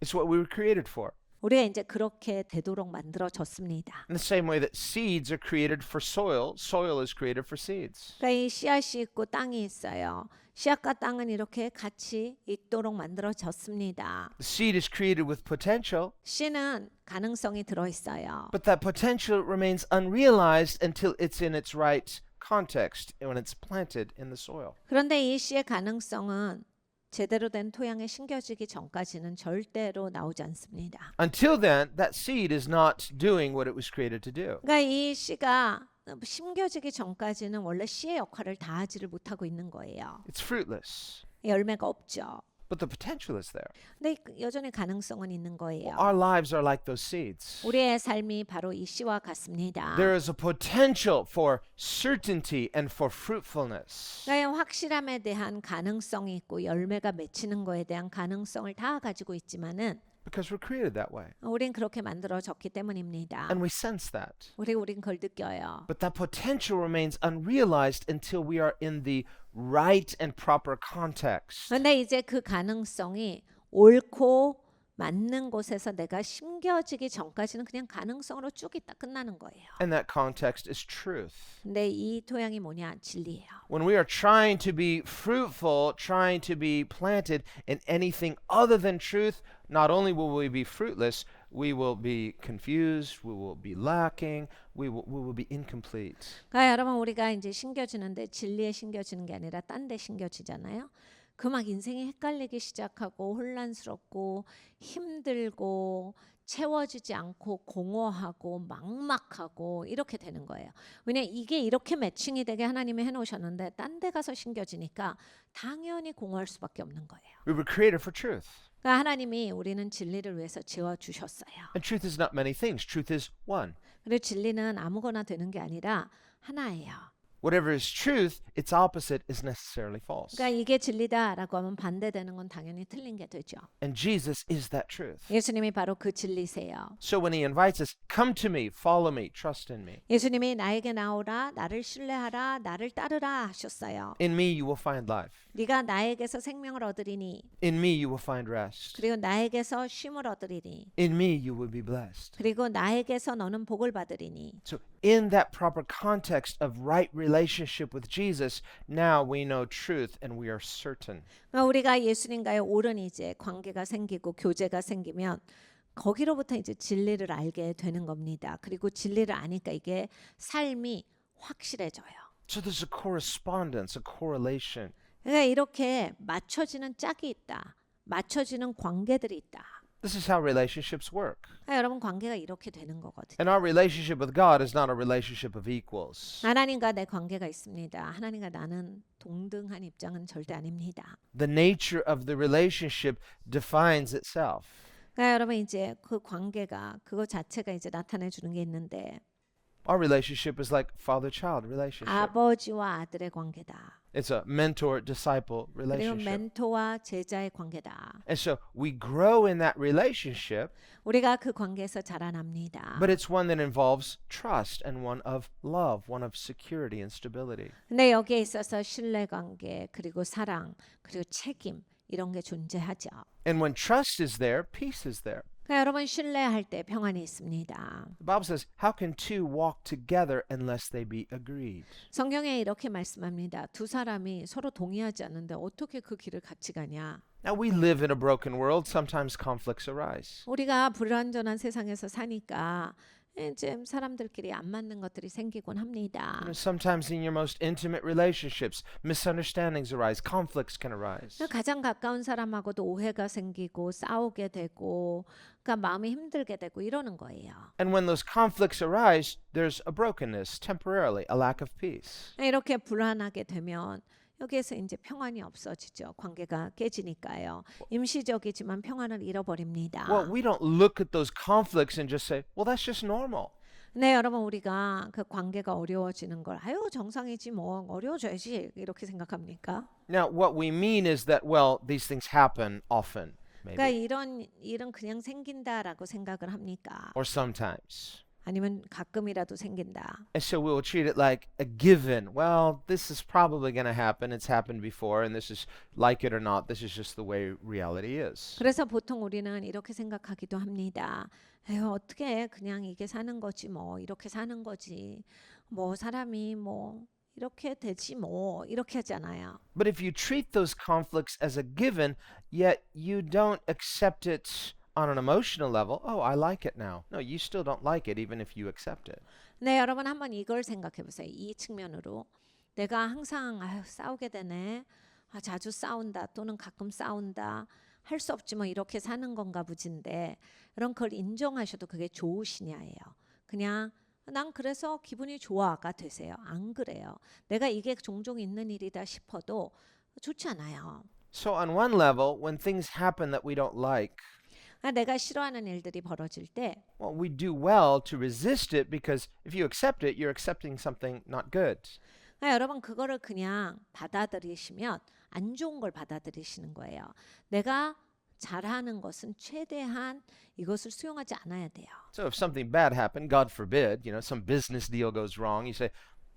It's what we were created for.
우리가 이제 그렇게 되도록 만들어졌습니다.
In the same way that seeds are created for soil, soil is created for seeds.
그러니까 이 씨앗이 있고 땅이 있어요. 씨앗과 땅은 이렇게 같이 있도록 만들어졌습니다.
The seed is created with potential,
씨는 가능성이 들어 있어요.
but that potential remains unrealized until it's in its right context when it's planted in the soil.
그런데 이 씨의 가능성은 제대로 된 토양에 심겨지기 전까지는 절대로 나오지 않습니다.
Until then, that seed is not doing what it was created to do.
그러니까 이 씨가 심겨지기 전까지는 원래 씨의 역할을 다하지를 못하고 있는 거예요.
It's fruitless,
열매가 없죠.
but the potential is there.
근데 여전히 가능성은 있는 거예요.
Our lives are like those seeds.
우리의 삶이 바로 이 씨와 같습니다.
There is a potential for certainty and for fruitfulness.
그러니까 확실함에 대한 가능성이 있고 열매가 맺히는 거에 대한 가능성을 다 가지고 있지만은
Because we're created that way.
우린 그렇게 만들어졌기 때문입니다.
And we sense that.
우린 그걸 느껴요.
But that potential remains unrealized until we are in the right and proper context.
그런데 이제 그 가능성이 옳고 맞는 곳에서 내가 심겨지기 전까지는 그냥 가능성으로 쭉 있다 끝나는 거예요.
And that context is truth.
근데 이 토양이 뭐냐? 진리예요.
When we are trying to be fruitful, trying to be planted in anything other than truth, not only will we be fruitless, we will be confused, we will be lacking, we will be incomplete.
그러니까 여러분 우리가 이제 심겨지는데 진리에 심겨지는 게 아니라 딴 데 심겨지잖아요. 그 막 인생이 헷갈리기 시작하고 혼란스럽고 힘들고 채워지지 않고 공허하고 막막하고 이렇게 되는 거예요. 왜냐 이게 이렇게 매칭이 되게 하나님이 해놓으셨는데 딴 데 가서 심겨지니까 당연히 공허할 수밖에 없는 거예요.
We were created for truth.
그러니까 하나님이 우리는 진리를 위해서 지어주셨어요.
And truth is not many things. Truth is one.
그리고 진리는 아무거나 되는 게 아니라 하나예요.
Whatever is truth, its opposite is necessarily false.
그러니까 이게 진리다라고 하면 반대되는 건 당연히 틀린 게 되죠.
And Jesus is that truth.
예수님이 바로 그 진리세요.
So when he invites us, come to me, follow me, trust in me.
예수님이 나에게 나오라, 나를 신뢰하라, 나를 따르라 하셨어요.
In me you will find life.
네가 나에게서 생명을 얻으리니,
In me you will find rest.
그리고 나에게서 쉼을 얻으리니,
In me you will be blessed.
그리고 나에게서 너는 복을 받으리니.
So in that proper context of right relationship with Jesus, now we know truth and we are certain.
그러니까 우리가 예수님과의 옳은 이제 관계가 생기고 교제가 생기면 거기로부터 이제 진리를 알게 되는 겁니다. 그리고 진리를 아니까 이게 삶이 확실해져요.
So there's a correspondence, a correlation.
그러니까 이렇게 맞춰지는 짝이 있다. 맞춰지는 관계들이 있다.
This is how relationships work.
그러니까 여러분 관계가 이렇게 되는 거거든요.
And our relationship with God is not a relationship of equals.
하나님과 내 관계가 있습니다. 하나님과 나는 동등한 입장은 절대 아닙니다.
The nature of the relationship defines itself.
그러니까 여러분 이제 그 관계가 그거 자체가 이제 나타내 주는 게 있는데
Our relationship is like father-child relationship.
아버지와 아들의 관계다.
It's a mentor-disciple
그리고
relationship.
멘토와 제자의 관계다.
And so we grow in that relationship,
우리가 그 관계에서 자라납니다.
but it's one that involves trust and one of love, one of security and stability.
근데 여기에 있어서 신뢰관계 그리고 사랑 그리고 책임 이런 게 존재하죠.
And when trust is there, peace is there.
그러니까 여러분 신뢰할 때 평안이 있습니다.
The Bible says, how can two walk together unless they be agreed?
성경에 이렇게 말씀합니다. 두 사람이 서로 동의하지 않는데 어떻게 그 길을 같이 가냐?
Now we live in a broken world. Sometimes conflicts arise.
우리가 불완전한 세상에서 사니까 이제 사람들끼리 안 맞는 것들이 생기곤 합니다.
Sometimes in your most intimate relationships, misunderstandings arise, conflicts can arise.
가장 가까운 사람하고도 오해가 생기고 싸우게 되고 그러니까 마음이 힘들게 되고 이러는 거예요.
And when those conflicts arise, there's a brokenness, temporarily, a lack of peace.
이렇게 불안하게 되면 여기에서 이제 평안이 없어지죠. 관계가 깨지니까요. 임시적이지만 평안을 잃어버립니다.
Well, we don't look at those conflicts and just say, well, that's just normal.
네, 여러분 우리가 그 관계가 어려워지는 걸 아유 정상이지 뭐 어려워져야지 이렇게 생각합니까?
Now, what we mean is that, well, these things happen often,
그러니까
maybe,
이런 일은 그냥 생긴다라고 생각을 합니까?
or sometimes.
아니면 가끔이라도 생긴다.
And so we will treat it like a given. Well, this is probably going to happen. It's happened before, and this is, like it or not, this is just the way reality is.
그래서 보통 우리는 이렇게 생각하기도 합니다. 에휴, 어떻게 그냥 이게 사는 거지 뭐 이렇게 사는 거지 뭐 사람이 뭐 이렇게 되지 뭐 이렇게 하잖아요.
But if you treat those conflicts as a given, yet you don't accept it on an emotional level, oh, I like it now. No, you still don't like it even if you accept it.
네, 여러분 한번 이걸 생각해 보세요. 이 측면으로 내가 항상 아유, 싸우게 되네. 아, 자주 싸운다 또는 가끔 싸운다. 할 수 없지 뭐 이렇게 사는 건가 보진데 이런 걸 인정하셔도 그게 좋으시냐예요. 그냥 난 그래서 기분이 좋아가 되세요. 안 그래요. 내가 이게 종종 있는 일이다 싶어도 좋지 않아요.
So on one level, when things happen that we don't like,
내가 싫어하는 일들이 벌어질 때
well, we do well to resist it because if you accept it, you're accepting something not good.
여러분 그거를 그냥 받아들이시면 안 좋은 걸 받아들이시는 거예요. 내가 잘하는 것은 최대한 이것을 수용하지 않아야 돼요.
So if something bad happened, God forbid, some business deal goes wrong, you say,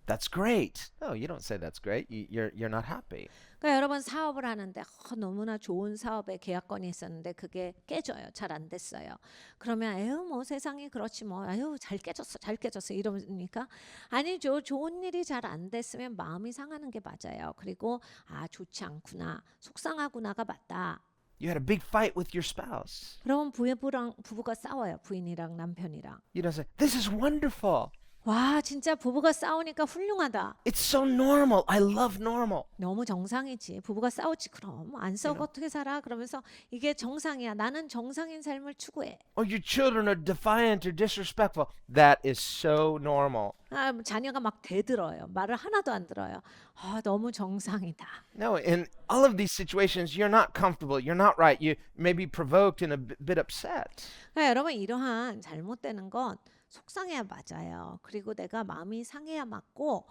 that's great. No, you don't say that's great. You're not happy.
그러니까 여러분 사업을 하는데 너무나 좋은 사업에 계약건이 있었는데 그게 깨져요. 잘 안 됐어요. 그러면 에휴 뭐 세상이 그렇지 뭐 아유 잘 깨졌어 이러니까 아니죠. 좋은 일이 잘 안 됐으면 마음이 상하는 게 맞아요. 그리고 아 좋지 않구나 속상하구나가 맞다.
You had a big fight with your spouse.
그러면 부부가 싸워요. 부인이랑 남편이랑.
You don't say, this is wonderful.
와 진짜 부부가 싸우니까 훌륭하다.
It's so normal. I love normal.
너무 정상이지. 부부가 싸우지 그럼. 안 싸우고 어떻게 살아? 그러면서 이게 정상이야. 나는 정상인 삶을 추구해.
Or your children are defiant or disrespectful. That is so normal.
자녀가 막 대들어요. 말을 하나도 안 들어요. 너무 정상이다.
No, in all of these situations, you're not comfortable. You're not right. You may be provoked and a bit upset.
여러분 이러한 잘못되는 건 속상해야 맞아요. 그리고 내가 마음이 상해야 맞고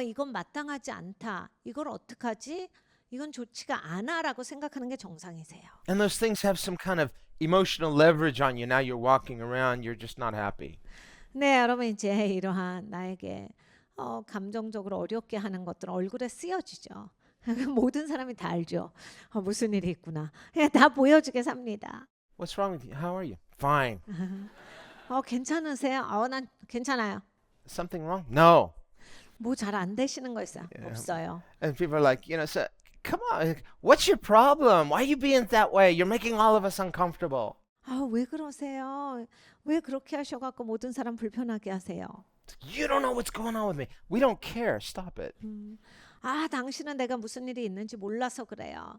이건 마땅하지 않다. 이걸 어떡하지? 이건 좋지가 않아라고 생각하는 게 정상이세요.
And those things have some kind of emotional leverage on you. Now you're walking around, you're just not happy.
네, 여러분 이제 이러한 나에게 감정적으로 어렵게 하는 것들은 얼굴에 쓰여지죠. 모든 사람이 다 알죠. 무슨 일이 있구나. 그냥 다 보여주게 삽니다.
What's wrong with you? How are you? Fine.
괜찮으세요? 난 괜찮아요.
Something wrong? No.
뭐 잘 안 되시는 거 있어요?
Yeah.
없어요.
And people are like, so, come on, what's your problem? Why are you being that way? You're making all of us uncomfortable.
왜 그러세요? 왜 그렇게 하셔갖고 모든 사람 불편하게 하세요?
You don't know what's going on with me. We don't care. Stop it.
당신은 내가 무슨 일이 있는지 몰라서 그래요.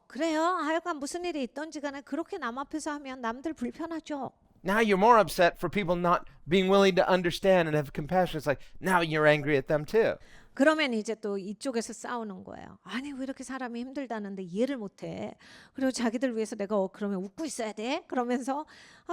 그래요? 하여간 무슨 일이 있던지 간에 그렇게 남 앞에서 하면 남들 불편하죠.
Now you're more upset for people not being willing to understand and have compassion. It's like, now you're angry at them too.
그러면 이제 또 이쪽에서 싸우는 거예요. 아니 왜 이렇게 사람이 힘들다는데 이해를 못해. 그리고 자기들 위해서 내가 그러면 웃고 있어야 돼? 그러면서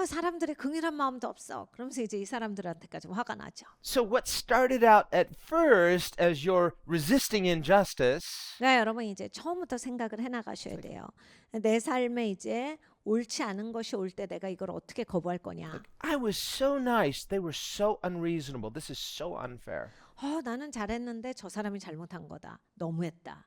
사람들의 긍휼한 마음도 없어. 그러면서 이제 이 사람들한테까지 화가 나죠.
So what started out at first as you're resisting injustice
그러니까 여러분 이제 처음부터 생각을 해나가셔야 돼요. 내 삶에 이제 옳지 않은 것이 올 때 내가 이걸 어떻게 거부할 거냐.
I was so nice. They were so unreasonable. This is so unfair.
나는 잘했는데 저 사람이 잘못한 거다. 너무했다.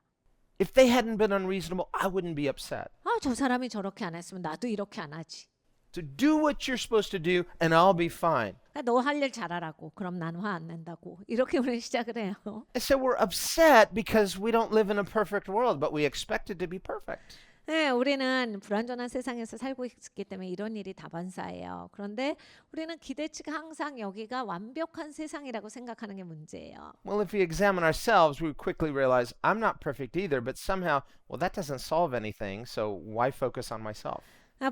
If they hadn't been unreasonable, I wouldn't be upset.
저 사람이 저렇게 안 했으면 나도 이렇게 안 하지.
So do what you're supposed to do and I'll be fine.
너 할 일 잘하라고. 그럼 난 화 안 낸다고. 이렇게 우리 시작을 해요.
And so we're upset because we don't live in a perfect world, but we expect it to be perfect.
네, 우리는 불완전한 세상에서 살고 있기 때문에 이런 일이 다반사예요. 그런데 우리는 기대치가 항상 여기가 완벽한 세상이라고 생각하는 게 문제예요.
Well, if we examine ourselves, we quickly realize I'm not perfect either, but somehow, well, that doesn't solve anything, so why focus on myself?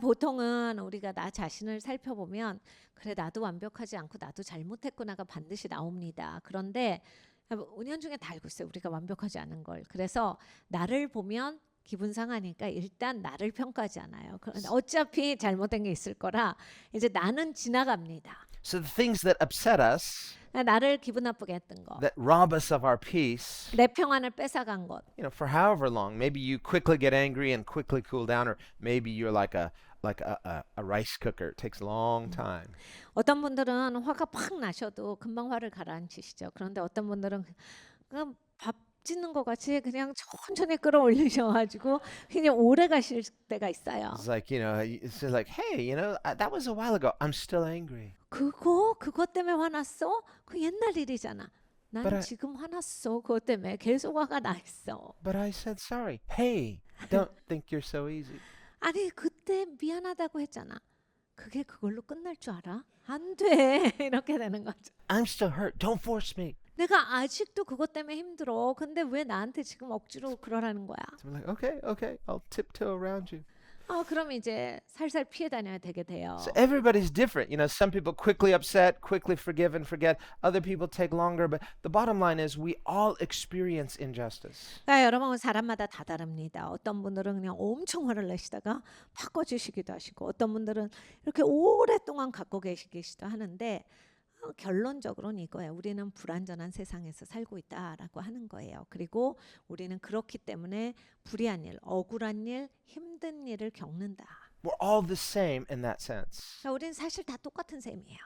보통은 우리가 나 자신을 살펴보면 그래 나도 완벽하지 않고 나도 잘못했구나가 반드시 나옵니다. 그런데 은연중에 다 알고 있어요. 우리가 완벽하지 않은 걸. 그래서 나를 보면 기분 상하니까 일단 나를 평가하지 않아요. 어차피 잘못된 게 있을 거라 이제 나는 지나갑니다.
So the things that upset us,
나를 기분 나쁘게 했던 거,
that rob us of our peace,
내 평안을 뺏어간 것.
for however long, maybe you quickly get angry and quickly cool down, or maybe you're like a rice cooker. It takes a long time.
어떤 분들은 화가 팍 나셔도 금방 화를 가라앉히시죠. 그런데 어떤 분들은 그냥 밥 짓는 것 같이 그냥 천천히 끌어올리셔가지고 그냥 오래 가실 때가 있어요.
It's like, it's just like, hey, that was a while ago. I'm still angry.
그것 때문에 화났어? 그 옛날 일이잖아. 난
But
지금 화났어. 그것 때문에 계속 화가 나 있어.
But I said sorry. Hey, don't think you're so easy.
아니 그때 미안하다고 했잖아. 그게 그걸로 끝날 줄 알아? 안 돼. 이렇게 되는 거죠.
I'm still hurt. Don't force me.
내가 아직도 그것 때문에 힘들어. 근데 왜 나한테 지금 억지로 그러라는 거야?
So I'm like, okay, I'll tiptoe around you.
그럼 이제 살살 피해 다녀야 되게 돼요.
So everybody's different. Some people quickly upset, quickly forgive and forget. Other people take longer. But the bottom line is we all experience injustice.
그러니까 여러분 사람마다 다 다릅니다. 어떤 분들은 그냥 엄청 화를 내시다가 바꿔주시기도 하시고 어떤 분들은 이렇게 오랫동안 갖고 계시기도 하는데 결론적으로는 이거예요. 우리는 불완전한 세상에서 살고 있다라고 하는 거예요. 그리고 우리는 그렇기 때문에 불의한 일, 억울한 일, 힘든 일을 겪는다.
We're all the same in that sense.
그러니까 우리는 사실 다 똑같은 셈이에요.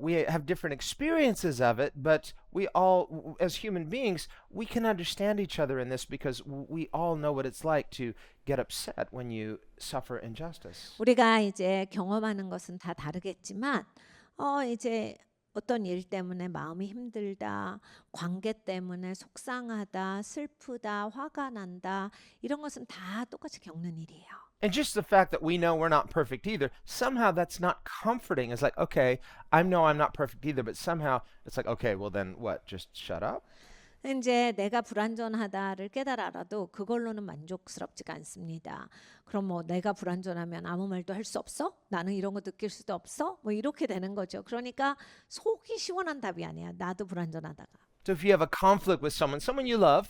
We have different experiences of it, but we all, as human beings, we can understand each other in this because we all know what it's like to get upset when you suffer injustice.
우리가 이제 경험하는 것은 다 다르겠지만, 이제 어떤 일 때문에 마음이 힘들다, 관계 때문에 속상하다, 슬프다, 화가 난다 이런 것은 다 똑같이 겪는 일이에요.
And just the fact that we know we're not perfect either, somehow that's not comforting. It's like, okay, I know I'm not perfect either, but somehow it's like, okay, well then what? Just shut up?
이제 내가 불완전하다를 깨달아라도 그걸로는 만족스럽지가 않습니다. 그럼 뭐 내가 불완전하면 아무 말도 할 수 없어? 나는 이런 거 느낄 수도 없어? 뭐 이렇게 되는 거죠. 그러니까 속이 시원한 답이 아니야. 나도 불완전하다가.
So if you have a conflict with someone you love,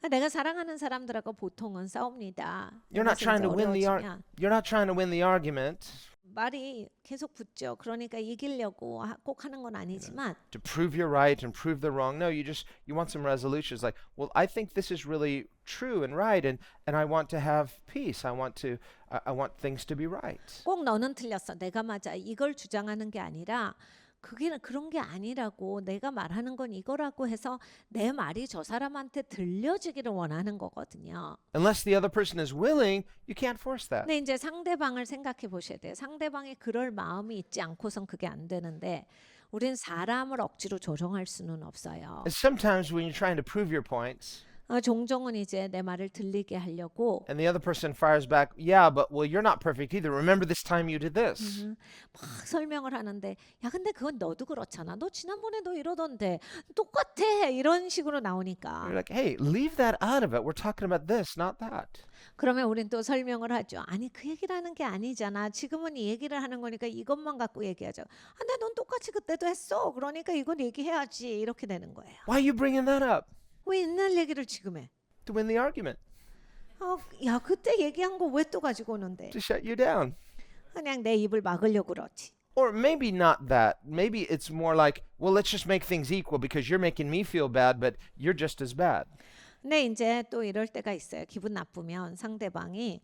내가 사랑하는 사람들하고 보통은 싸웁니다.
you're not trying to win the argument.
말이 계속 붙죠. 그러니까 이기려고 꼭 하는 건 아니지만
To prove you're right and prove they're wrong. No, you want some resolutions like, well, I think this is really true and right, and I want to have peace. I want things to be right.
꼭 너는 틀렸어. 내가 맞아. 이걸 주장하는 게 아니라 그게 그런 게 아니라고 내가 말하는 건 이거라고 해서 내 말이 저 사람한테 들려지기를 원하는 거거든요.
Unless the other person is willing, you can't force that.
근데 이제 상대방을 생각해 보셔야 돼요. 상대방이 그럴 마음이 있지 않고선 그게 안 되는데 우린 사람을 억지로 조정할 수는 없어요.
And sometimes when you're trying to prove your points,
종종은 이제 내 말을 들리게 하려고
and the other person fires back, yeah, but well, you're not perfect either. Remember this time you did this.
막 설명을 하는데 야 근데 그건 너도 그렇잖아. 너 지난번에 너 이러던데 똑같아. 이런 식으로 나오니까
You're like, hey, leave that out of it. We're talking about this, not that.
그러면 우린 또 설명을 하죠. 아니 그 얘기를 하는 게 아니잖아. 지금은 이 얘기를 하는 거니까 이것만 갖고 얘기하죠. 근데 넌 똑같이 그때도 했어. 그러니까 이건 얘기해야지. 이렇게 되는 거예요.
Why are you bringing that up?
왜 옛날 얘기를 지금 해?
To win the argument,
야 그때 얘기한 거 왜 또 가지고 오는데?
to shut you down.
그냥 내 입을 막으려고 그러지.
Or maybe not that. Maybe it's more like, well, let's just make things equal because you're making me feel bad, but you're just as bad.
근데 이제 또 이럴 때가 있어요. 기분 나쁘면 상대방이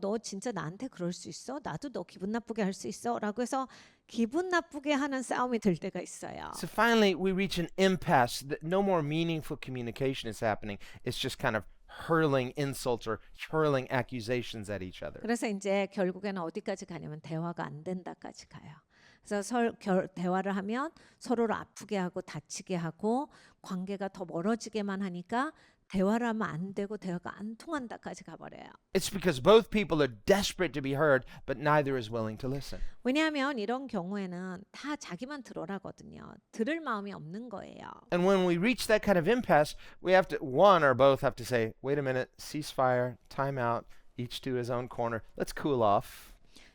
너 진짜 나한테 그럴 수 있어? 나도 너 기분 나쁘게 할 수 있어? 라고 해서 기분 나쁘게 하는 싸움이 될 때가 있어요.
So finally, we reach an impasse. No more meaningful communication is happening. It's just kind of hurling insults or hurling accusations at each other.
그래서 이제 결국에는 어디까지 가냐면 대화가 안 된다까지 가요. 그래서 대화를 하면 서로를 아프게 하고 다치게 하고 관계가 더 멀어지게만 하니까 대화를 하면 안 되고 대화가 안 통한다까지 가버려요.
It's because both people are desperate to be heard, but neither is willing to listen.
왜냐하면 이런 경우에는 다 자기만 들어라거든요. 들을 마음이 없는 거예요.
And when we reach that kind of impasse, we have to, one or both have to say, wait a minute, ceasefire, time out, each to his own corner, let's cool off.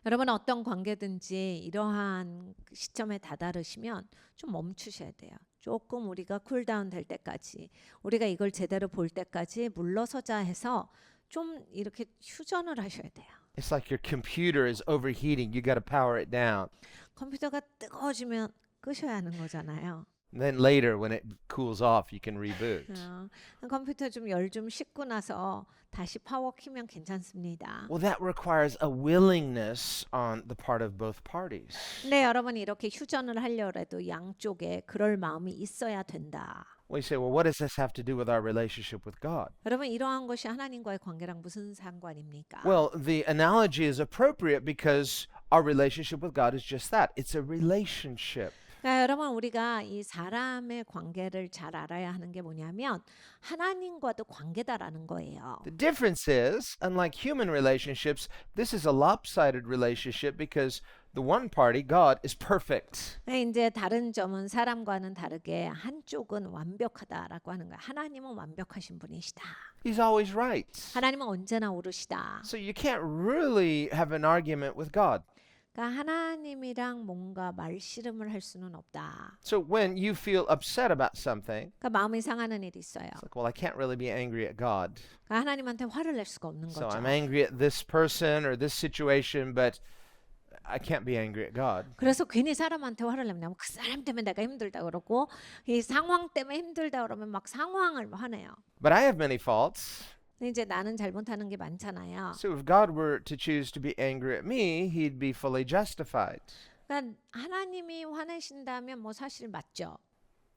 여러분 어떤 관계든지 이러한 시점에 다다르시면 좀 멈추셔야 돼요. 조금 우리가 쿨다운 될 때까지 우리가 이걸 제대로 볼 때까지 물러서자 해서 좀 이렇게 휴전을 하셔야 돼요.
It's like your computer is overheating. You got to power it down.
컴퓨터가 뜨거워지면 끄셔야 하는 거잖아요.
And then later, when it cools off, you can reboot.
컴퓨터 좀 열 좀 식고 나서 다시 파워 키면 괜찮습니다.
Well, that requires a willingness on the part of both parties.
근데 여러분 이렇게 휴전을 하려고 해도 양쪽에 그럴 마음이 있어야 된다.
Well, you say, well, what does this have to do with our relationship with God?
여러분 이러한 것이 하나님과의 관계랑 무슨 상관입니까?
Well, the analogy is appropriate because our relationship with God is just that. It's a relationship.
그러니까 여러분 우리가 이 사람의 관계를 잘 알아야 하는 게 뭐냐면 하나님과도 관계다라는 거예요.
The difference is, unlike human relationships, this is a lopsided relationship because the one party, God, is perfect.
이제 다른 점은 사람과는 다르게 한쪽은 완벽하다라고 하는 거예요. 하나님은 완벽하신 분이시다.
He's always right.
하나님은 언제나 옳으시다.
So you can't really have an argument with God.
그러니까 하나님이랑 뭔가 말씨름을 할 수는 없다.
So when you feel upset about something,
그러니까 마음이 상하는 일이 있어요.
it's like, well, I can't really be angry at God.
그러니까 하나님한테 화를 낼 수가 없는
So
거죠.
I'm angry at this person or this situation, but I can't be angry at God.
그래서 괜히 사람한테 화를 내면 그 사람 때문에 내가 힘들다 그러고 이 상황 때문에 힘들다 그러면 막 상황을 화내요.
But I have many faults.
근데 이제 나는 잘못하는 게 많잖아요.
So if God were to choose to be angry at me, he'd be fully justified.
그러니까 하나님이 화내신다면 뭐 사실 맞죠.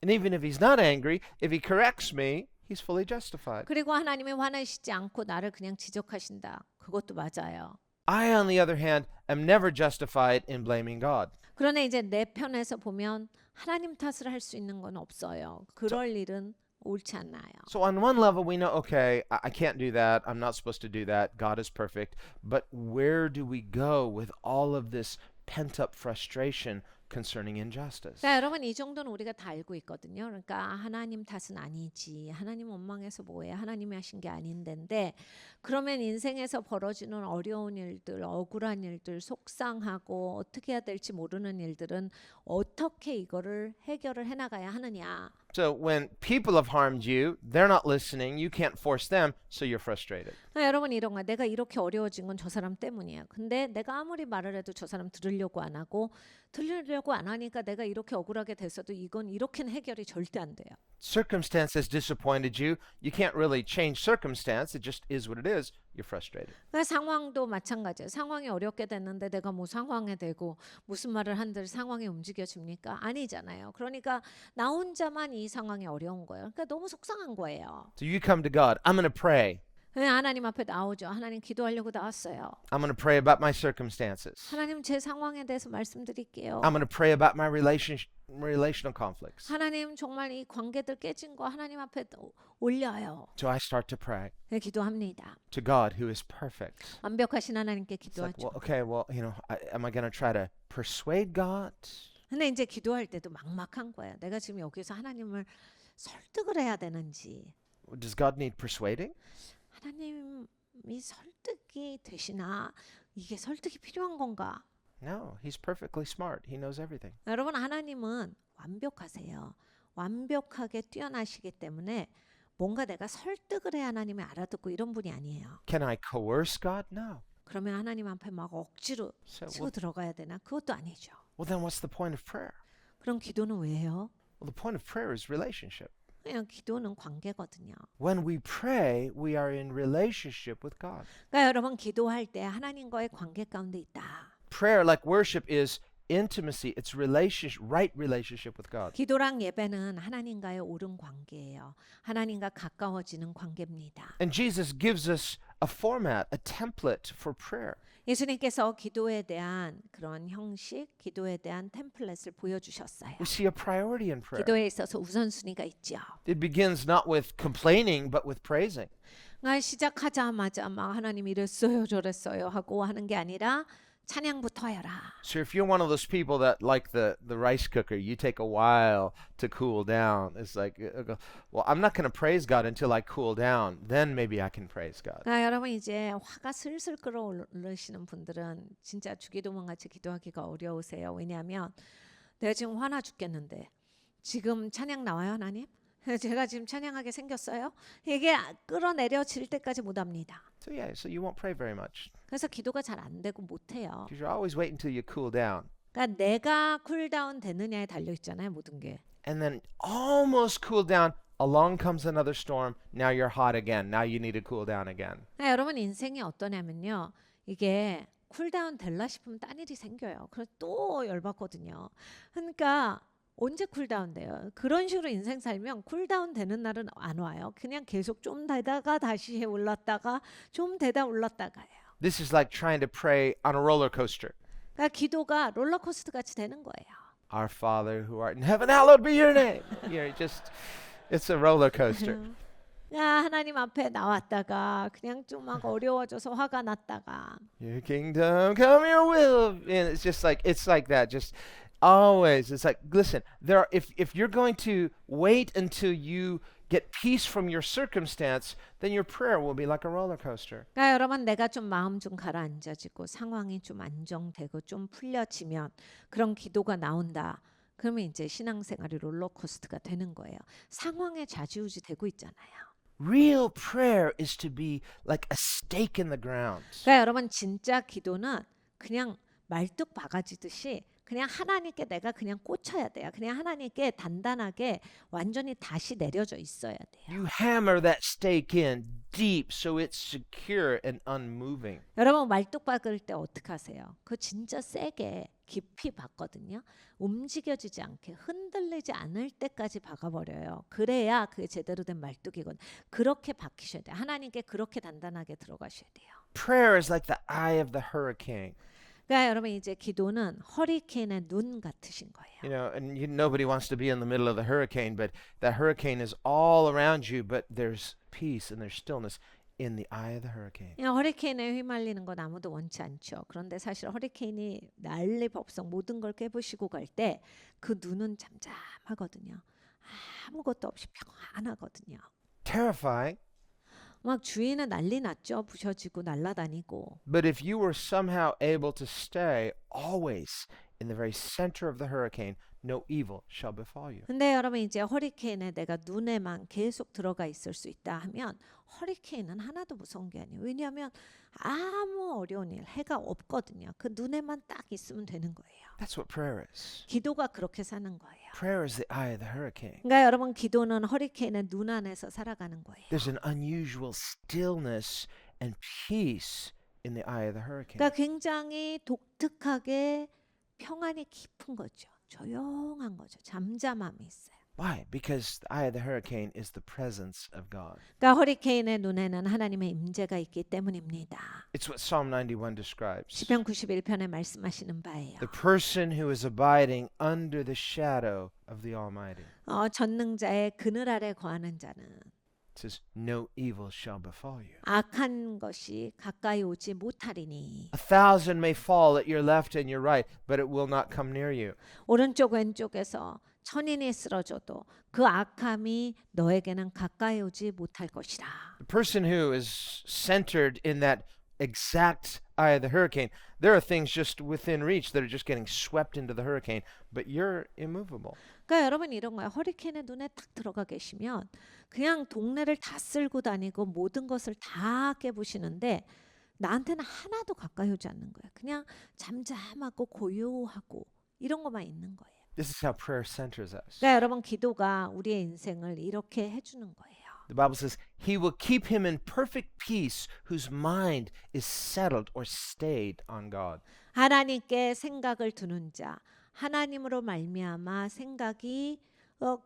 And even if he's not angry, if he corrects me, he's fully justified.
그리고 하나님이 화내시지 않고 나를 그냥 지적하신다. 그것도 맞아요.
I, on the other hand, am never justified in blaming God.
그러나 이제 내 편에서 보면 하나님 탓을 할 수 있는 건 없어요. 그럴 일은 옳지 않나요.
So on one level, we know, okay, I can't do that. I'm not supposed to do that. God is perfect. But where do we go with all of this pent-up frustration concerning injustice?
자, 여러분 이 정도는 우리가 다 알고 있거든요. 그러니까 하나님 탓은 아니지. 하나님 원망해서 뭐해? 하나님이 하신 게 아닌데. 그러면 인생에서 벌어지는 어려운 일들, 억울한 일들, 속상하고 어떻게 해야 될지 모르는 일들은 어떻게 이거를 해결을 해나가야 하느냐.
So when people have harmed you, they're not listening, you can't force them, so you're frustrated.
여러분 이런 거야. 내가 이렇게 어려워진 건 저 사람 때문이야. 근데 내가 아무리 말을 해도 저 사람 들으려고 안 하고 들으려고 안 하니까 내가 이렇게 억울하게 됐어도 이건 이렇게는 해결이 절대 안 돼요.
Circumstance has disappointed you. You can't really change circumstance. It just is what it is. You're frustrated.
그러니까 상황도 마찬가지예요. 상황이 어렵게 됐는데 내가 뭐 상황에 대고 무슨 말을 한들 상황이 움직여집니까? 아니잖아요. 그러니까 나 혼자만 이 상황이 어려운 거예요. 그러니까 너무 속상한 거예요.
So you come to God. I'm going to pray.
하나님 앞에 나오죠. 하나님 기도하려고 나왔어요.
I'm going to pray about my circumstances.
하나님 제 상황에 대해서 말씀드릴게요.
I'm going to pray about my relational conflicts.
하나님 정말 이 관계들 깨진 거 하나님 앞에 올려요.
So I start to pray
네, 기도합니다.
to God who is perfect.
완벽하신 하나님께
It's like,
기도하죠.
well, okay, well, am I going to try to persuade God?
근데 이제 기도할 때도 막막한 거예요. 내가 지금 여기서 하나님을 설득을 해야 되는지
Does God need persuading?
하나님이 설득이 되시나 이게 설득이 필요한 건가?
No, he's perfectly smart. He knows everything.
여러분 하나님은 완벽하세요. 완벽하게 뛰어나시기 때문에 뭔가 내가 설득을 해야 하나님이 알아듣고 이런 분이 아니에요.
Can I coerce God? No.
그러면 하나님 앞에 막 억지로
So,
치고 들어가야 되나? 그것도 아니죠.
well, then what's the point of prayer?
그럼 기도는 왜 해요?
Well, the point of prayer is relationship.
그냥 기도는 관계거든요.
When we pray, we are in relationship with God.
그러니까 여러분 기도할 때 하나님과의 관계 가운데 있다.
Prayer, like worship, is intimacy. It's right relationship with God.
기도랑 예배는 하나님과의 옳은 관계예요. 하나님과 가까워지는 관계입니다.
And Jesus gives us a format, a template for prayer.
예수님께서 기도에 대한 그런 형식, 기도에 대한 템플릿을 보여주셨어요.
We see a priority in prayer.
기도에 있어서 우선순위가 있죠.
It begins not with complaining, but with praising.
시작하자마자 막 하나님 이랬어요 저랬어요 하고 하는 게 아니라 찬양부터 해라.
So if you're one of those people that like the rice cooker, you take a while to cool down. It's like, well, I'm not going to praise God until I cool down. Then maybe I can praise God.
여러분 이제 화가 슬슬 끓어오르시는 분들은 진짜 주기도문 같이 기도하기가 어려우세요. 왜냐하면 내가 지금 화나 죽겠는데 지금 찬양 나와요 하나님? 제가 지금 찬양하게 생겼어요? 이게 끌어내려질 때까지 못합니다.
So you won't pray very much.
그래서 기도가 잘 안 되고 못해요.
Because you always wait until you cool down.
그러니까 내가 쿨다운 되느냐에 달려 있잖아요 모든 게.
And then almost cool down, along comes another storm. Now you're hot again. Now you need to cool down again.
여러분 인생이 어떠냐면요. 이게 쿨다운 될라 싶으면 딴 일이 생겨요. 그래서 또 열받거든요. 그러니까 언제 쿨다운 돼요? 그런 식으로 인생 살면 쿨다운 되는 날은 안 와요. 그냥 계속 좀 되다가 다시 올랐다가 좀 되다 올랐다가예요.
This is like trying to pray on a roller coaster.
그러니까 기도가 롤러코스터 같이 되는 거예요.
Our Father who art in heaven, hallowed be your name. It's a roller coaster.
하나님 앞에 나왔다가 그냥 좀 막 어려워져서 화가 났다가
Your kingdom come, your will. And it's like that. Just always. It's like, listen, if you're going to wait until you get peace from your circumstance, then your prayer will be like a roller coaster.
그러니까 여러분 내가 좀 마음 좀 가라앉아지고 상황이 좀 안정되고 좀 풀려지면 그런 기도가 나온다. 그러면 이제 신앙생활이 롤러코스터가 되는 거예요. 상황에 좌지우지 되고 있잖아요.
Real prayer is to be like a stake in the ground.
그러니까 여러분 진짜 기도는 그냥 말뚝 박아지듯이 그냥 하나님께 내가 그냥 꽂혀야 돼요. 그냥 하나님께 단단하게 완전히 다시 내려져 있어야 돼요.
You hammer that stake in deep so it's secure and unmoving.
여러분 말뚝 박을 때 어떻게 하세요? 그거 진짜 세게 깊이 박거든요. 움직여지지 않게 흔들리지 않을 때까지 박아버려요. 그래야 그게 제대로 된 말뚝이거든요. 그렇게 박히셔야 돼요. 하나님께 그렇게 단단하게 들어가셔야 돼요.
Prayer is like the eye of the hurricane.
그러니까 여러분 이제 기도는 허리케인의 눈 같으신 거예요.
And nobody wants to be in the middle of the hurricane, but that hurricane is all around you, but there's peace and there's stillness in the eye of the hurricane.
허리케인에 휘말리는 건 아무도 원치 않죠. 그런데 사실 허리케인이 난리법석 모든 걸 깨부시고 갈 때 그 눈은 잠잠하거든요. 아무것도 없이 평안하거든요.
Terrifying.
막 주위는 난리 났죠. 부셔지고 날아다니고.
But if you were somehow able to stay always in the very center of the hurricane, no evil shall befall you.
근데 여러분 이제 허리케인에 내가 눈에만 계속 들어가 있을 수 있다 하면 허리케인은 하나도 무서운 게 아니에요. 왜냐하면 아무 어려운 일, 해가 없거든요. 그 눈에만 딱 있으면 되는 거예요.
That's what prayer is.
기도가 그렇게 사는 거예요.
Prayer is the eye of the hurricane.
그러니까 여러분 기도는 허리케인의 눈 안에서 살아가는 거예요.
There's an unusual stillness and peace in the eye of the hurricane.
그러니까 굉장히 독특하게 평안이 깊은 거죠. 조용한 거죠. 잠잠함이 있어요.
Why? Because the eye of the hurricane is the presence of God.
그러니까 허리케인의 눈에는 하나님의 임재가 있기 때문입니다.
It's what Psalm 91 describes.
시편 91편에 말씀하시는 바예요.
The person who is abiding under the shadow of the Almighty.
전능자의 그늘 아래 거하는 자는
It says, no evil shall befall you.
악한 것이 가까이 오지 못하리니
1,000 may fall at your left and your right, but it will not come near you.
오른쪽 왼쪽에서 천인이 쓰러져도 그 악함이 너에게는 가까이 오지 못할 것이라.
The person who is centered in that exact eye of the hurricane, there are things just within reach that are just getting swept into the hurricane, but you're immovable.
그러니까 여러분 이런 거야. 허리케인의 눈에 딱 들어가 계시면 그냥 동네를 다 쓸고 다니고 모든 것을 다 깨부시는데 나한테는 하나도 가까이 오지 않는 거야. 그냥 잠잠하고 고요하고 이런 것만 있는 거예요.
This is how prayer centers us.
그러니까 여러분 기도가 우리의 인생을 이렇게 해주는 거예요.
The Bible says, He will keep him in perfect peace whose mind is settled or stayed on God.
하나님께 생각을 두는 자, 하나님으로 말미암아 생각이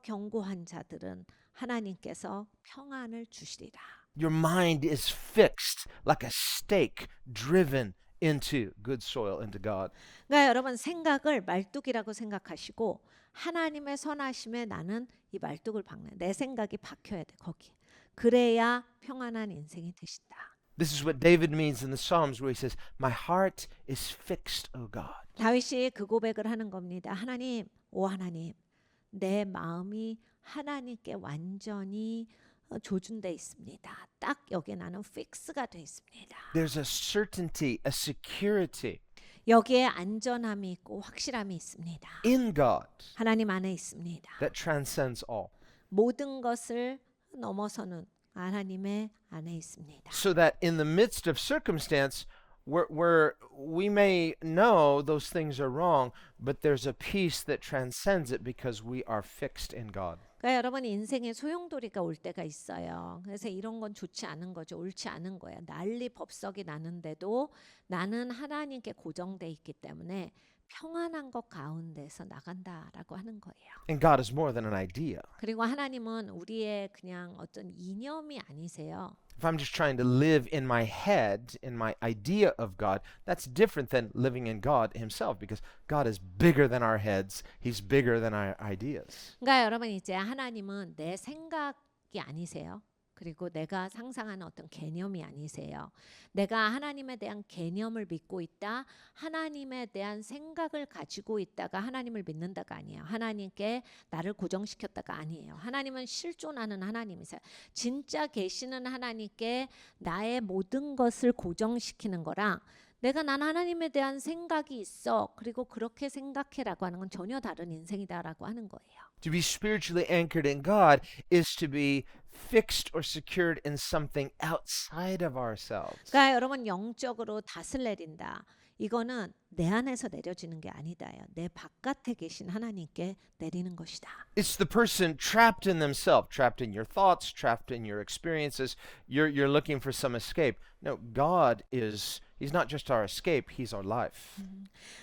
견고한 자들은 하나님께서 평안을 주시리라.
Your mind is fixed like a stake driven into good soil, into God.
그러니까 여러분 생각을 말뚝이라고 생각하시고 하나님의 선하심에 나는 이 말뚝을 박는 내 생각이 박혀야 돼 거기. 그래야 평안한 인생이 되신다.
This is what David means in the Psalms where he says, My heart is fixed, O God.
다윗이 그 고백을 하는 겁니다. 하나님, 오 하나님, 내 마음이 하나님께 완전히 조준돼 있습니다. 딱 여기 나는 픽스가 돼 있습니다.
There's a certainty, a security
여기에 안전함이 있고 확실함이 있습니다.
in God
하나님 안에 있습니다.
that transcends all.
모든 것을 넘어서는 하나님의 안에 있습니다.
So that in the midst of circumstance where we may know those things are wrong, but there's a peace that transcends it because we are fixed in God.
그러니까 여러분 인생에 소용돌이가 올 때가 있어요. 그래서 이런 건 좋지 않은 거죠. 옳지 않은 거야. 난리 법석이 나는데도 나는 하나님께 고정돼 있기 때문에 평안한 것 가운데서 나간다라고 하는 거예요.
And God is more than an idea.
그리고 하나님은 우리의 그냥 어떤 이념이 아니세요.
If I'm just trying to live in my head, in my idea of God, that's different than living in God Himself because God is bigger than our heads. He's bigger than our ideas.
그러니까 여러분 이제 하나님은 내 생각이 아니세요. 그리고 내가 상상하는 어떤 개념이 아니세요. 내가 하나님에 대한 개념을 믿고 있다. 하나님에 대한 생각을 가지고 있다가 하나님을 믿는다가 아니에요. 하나님께 나를 고정시켰다가 아니에요. 하나님은 실존하는 하나님이세요. 진짜 계시는 하나님께 나의 모든 것을 고정시키는 거랑 내가 난 하나님에 대한 생각이 있어. 그리고 그렇게 생각해라고 하는 건 전혀 다른 인생이다라고 하는 거예요.
To be spiritually anchored in God is to be fixed or secured in something outside of ourselves.
그러니까 여러분 영적으로 닷을 내린다. 이거는 내 안에서 내려지는 게 아니다요. 내 바깥에 계신 하나님께 내리는 것이다.
It's the person trapped in themselves, trapped in your thoughts, trapped in your experiences. You're looking for some escape. No, God is, He's not just our escape, He's our life.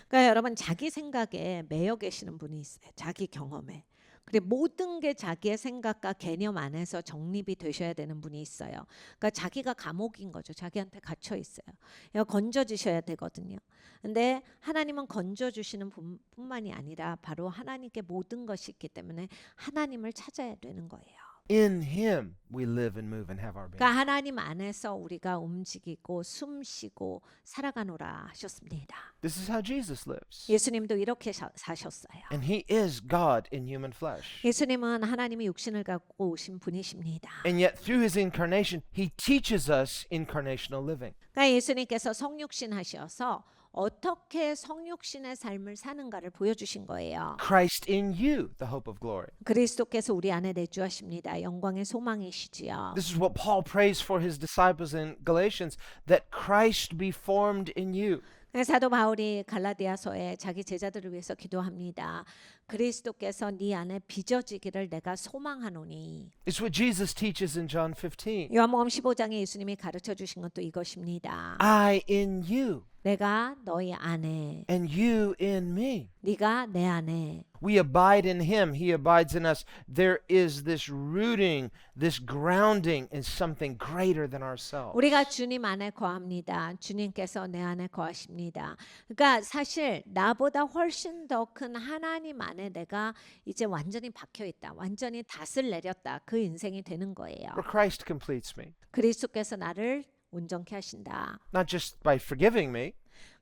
그러니까 여러분 자기 생각에 매여 계시는 분이 있어요. 자기 경험에. 그리고 모든 게 자기의 생각과 개념 안에서 정립이 되셔야 되는 분이 있어요. 그러니까 자기가 감옥인 거죠. 자기한테 갇혀 있어요. 이거 건져 주셔야 되거든요. 근데 하나님은 건져 주시는 뿐만이 아니라 바로 하나님께 모든 것이 있기 때문에 하나님을 찾아야 되는 거예요.
In Him we live and move and have our being.
그러니까 하나님 안에서 우리가 움직이고 숨쉬고 살아가노라 하셨습니다.
This is how Jesus lives.
예수님도 이렇게 사셨어요.
And He is God in human flesh.
예수님은 하나님이 육신을 갖고 오신 분이십니다.
And yet through His incarnation, He teaches us incarnational living.
그러니까 예수님께서 성육신 하셔서 어떻게 성육신의 삶을 사는가를 보여주신 거예요.
Christ in you, the hope of glory.
그리스도께서 우리 안에 내주하십니다. 영광의 소망이시지요.
This is what Paul prays for his disciples in Galatians, that Christ be formed in you.
사도 바울이 갈라디아서에 자기 제자들을 위해서 기도합니다. 그리스도께서 네 안에 빚어지기를 내가 소망하노니.
It's what Jesus teaches in John 15.
요한복음 15장에 예수님이 가르쳐 주신 것도 이것입니다.
I in you,
내가 너희 안에,
and you in me.
네가 내 안에.
We abide in him, he abides in us. There is this rooting, this grounding in something greater than ourselves.
우리가 주님 안에 거합니다. 주님께서 내 안에 거하십니다. 그러니까 사실 나보다 훨씬 더 큰 하나님 안에 내가 이제 완전히 박혀 있다. 완전히 닷을 내렸다. 그 인생이 되는 거예요.
Where Christ completes me,
그리스도께서 나를 온전케 하신다.
not just by forgiving me,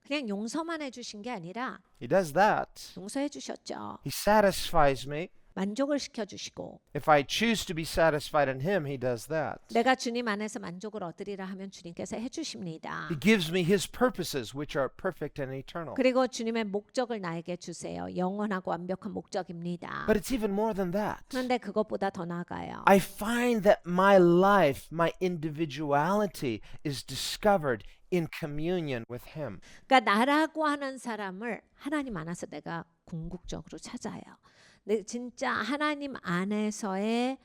그냥 용서만 해주신 게 아니라
he does that.
용서해 주셨죠.
He satisfies me.
만족을 시켜주시고
If I choose to be satisfied in him, he does that.
내가 주님 안에서 만족을 얻으리라 하면 주님께서 해주십니다.
He gives me his purposes, which are perfect and eternal.
그리고 주님의 목적을 나에게 주세요. 영원하고 완벽한 목적입니다.
But it's even more than that.
그런데 그것보다 더 나아가요.
I find that my life, my individuality is discovered in communion with him.
그러니까 나라고 하는 사람을 하나님 안에서 내가 궁극적으로 찾아요. 진짜 하나님 안에서의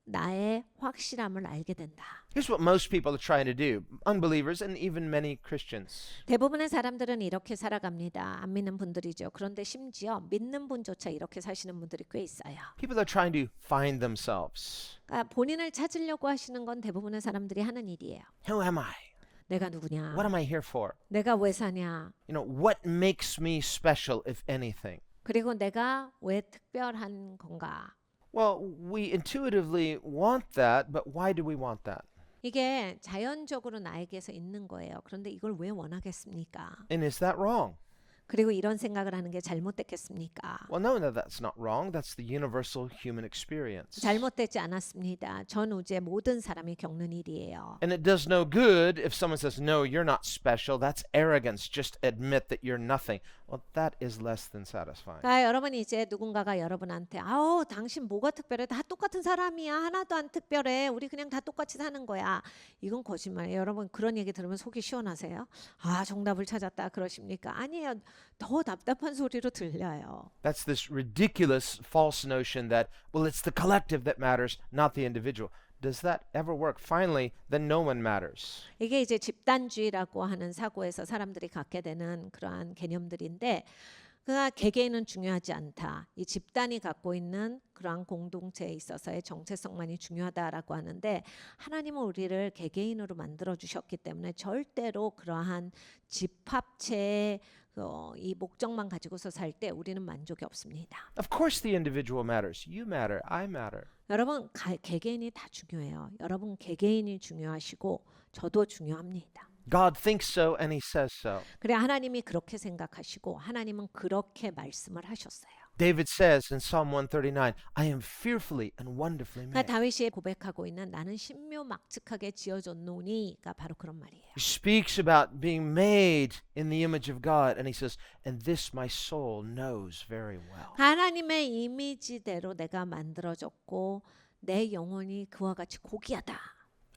나의 확실함을 알게 된다.
Here's what most people are trying to do, unbelievers and even many Christians.
대부분의 사람들은 이렇게 살아갑니다. 안 믿는 분들이죠. 그런데 심지어 믿는 분조차 이렇게 사시는 분들이 꽤 있어요.
People are trying to find themselves.
그러니까 본인을 찾으려고 하시는 건 대부분의 사람들이 하는 일이에요.
Who am I?
내가 누구냐?
What am I here for?
내가 왜 사냐?
You know, what makes me special, if anything?
그리고 내가 왜 특별한 건가?
Well, we intuitively want that, but why do we want that?
이게 자연적으로 나에게서 있는 거예요. 그런데 이걸 왜 원하겠습니까?
And is that wrong?
그리고 이런 생각을 하는 게 잘못됐겠습니까?
Well, no, that's not wrong. That's the universal human experience.
잘못되지 않았습니다. 전 우주의 모든 사람이 겪는 일이에요.
And it does no good if someone says, no, you're not special. That's arrogance. Just admit that you're nothing. Well, that is less than satisfying.
그러니까 여러분 이제 누군가가 여러분한테 아우 당신 뭐가 특별해? 다 똑같은 사람이야. 하나도 안 특별해. 우리 그냥 다 똑같이 사는 거야. 이건 거짓말이에요. 여러분 그런 얘기 들으면 속이 시원하세요? 아 정답을 찾았다 그러십니까? 아니에요. 더 답답한 소리로 들려요.
That's this ridiculous false notion that, well, it's the collective that matters, not the individual. Does that ever work? Finally, then no one matters.
이게 이제 집단주의라고 하는 사고에서 사람들이 갖게 되는 그러한 개념들인데 그가 개개인은 중요하지 않다. 이 집단이 갖고 있는 그러한 공동체에 있어서의 정체성만이 중요하다라고 하는데 하나님은 우리를 개개인으로 만들어 주셨기 때문에 절대로 그러한 집합체의 이 목적만 가지고서 살 때 우리는 만족이 없습니다.
Of course the individual matters. You matter. I matter.
여러분 개개인이 다 중요해요. 여러분 개개인이 중요하시고 저도 중요합니다.
God thinks so and he says so.
그래 하나님이 그렇게 생각하시고 하나님은 그렇게 말씀을 하셨어요.
David says in Psalm 139, I am fearfully and wonderfully
그러니까
made.
다윗이 고백하고 있는 나는 신묘막측하게 지어졌노니가 바로 그런 말이에요.
He speaks about being made in the image of God and he says, and this my soul knows very well.
하나님의 이미지대로 내가 만들어졌고 내 영혼이 그와 같이 고귀하다.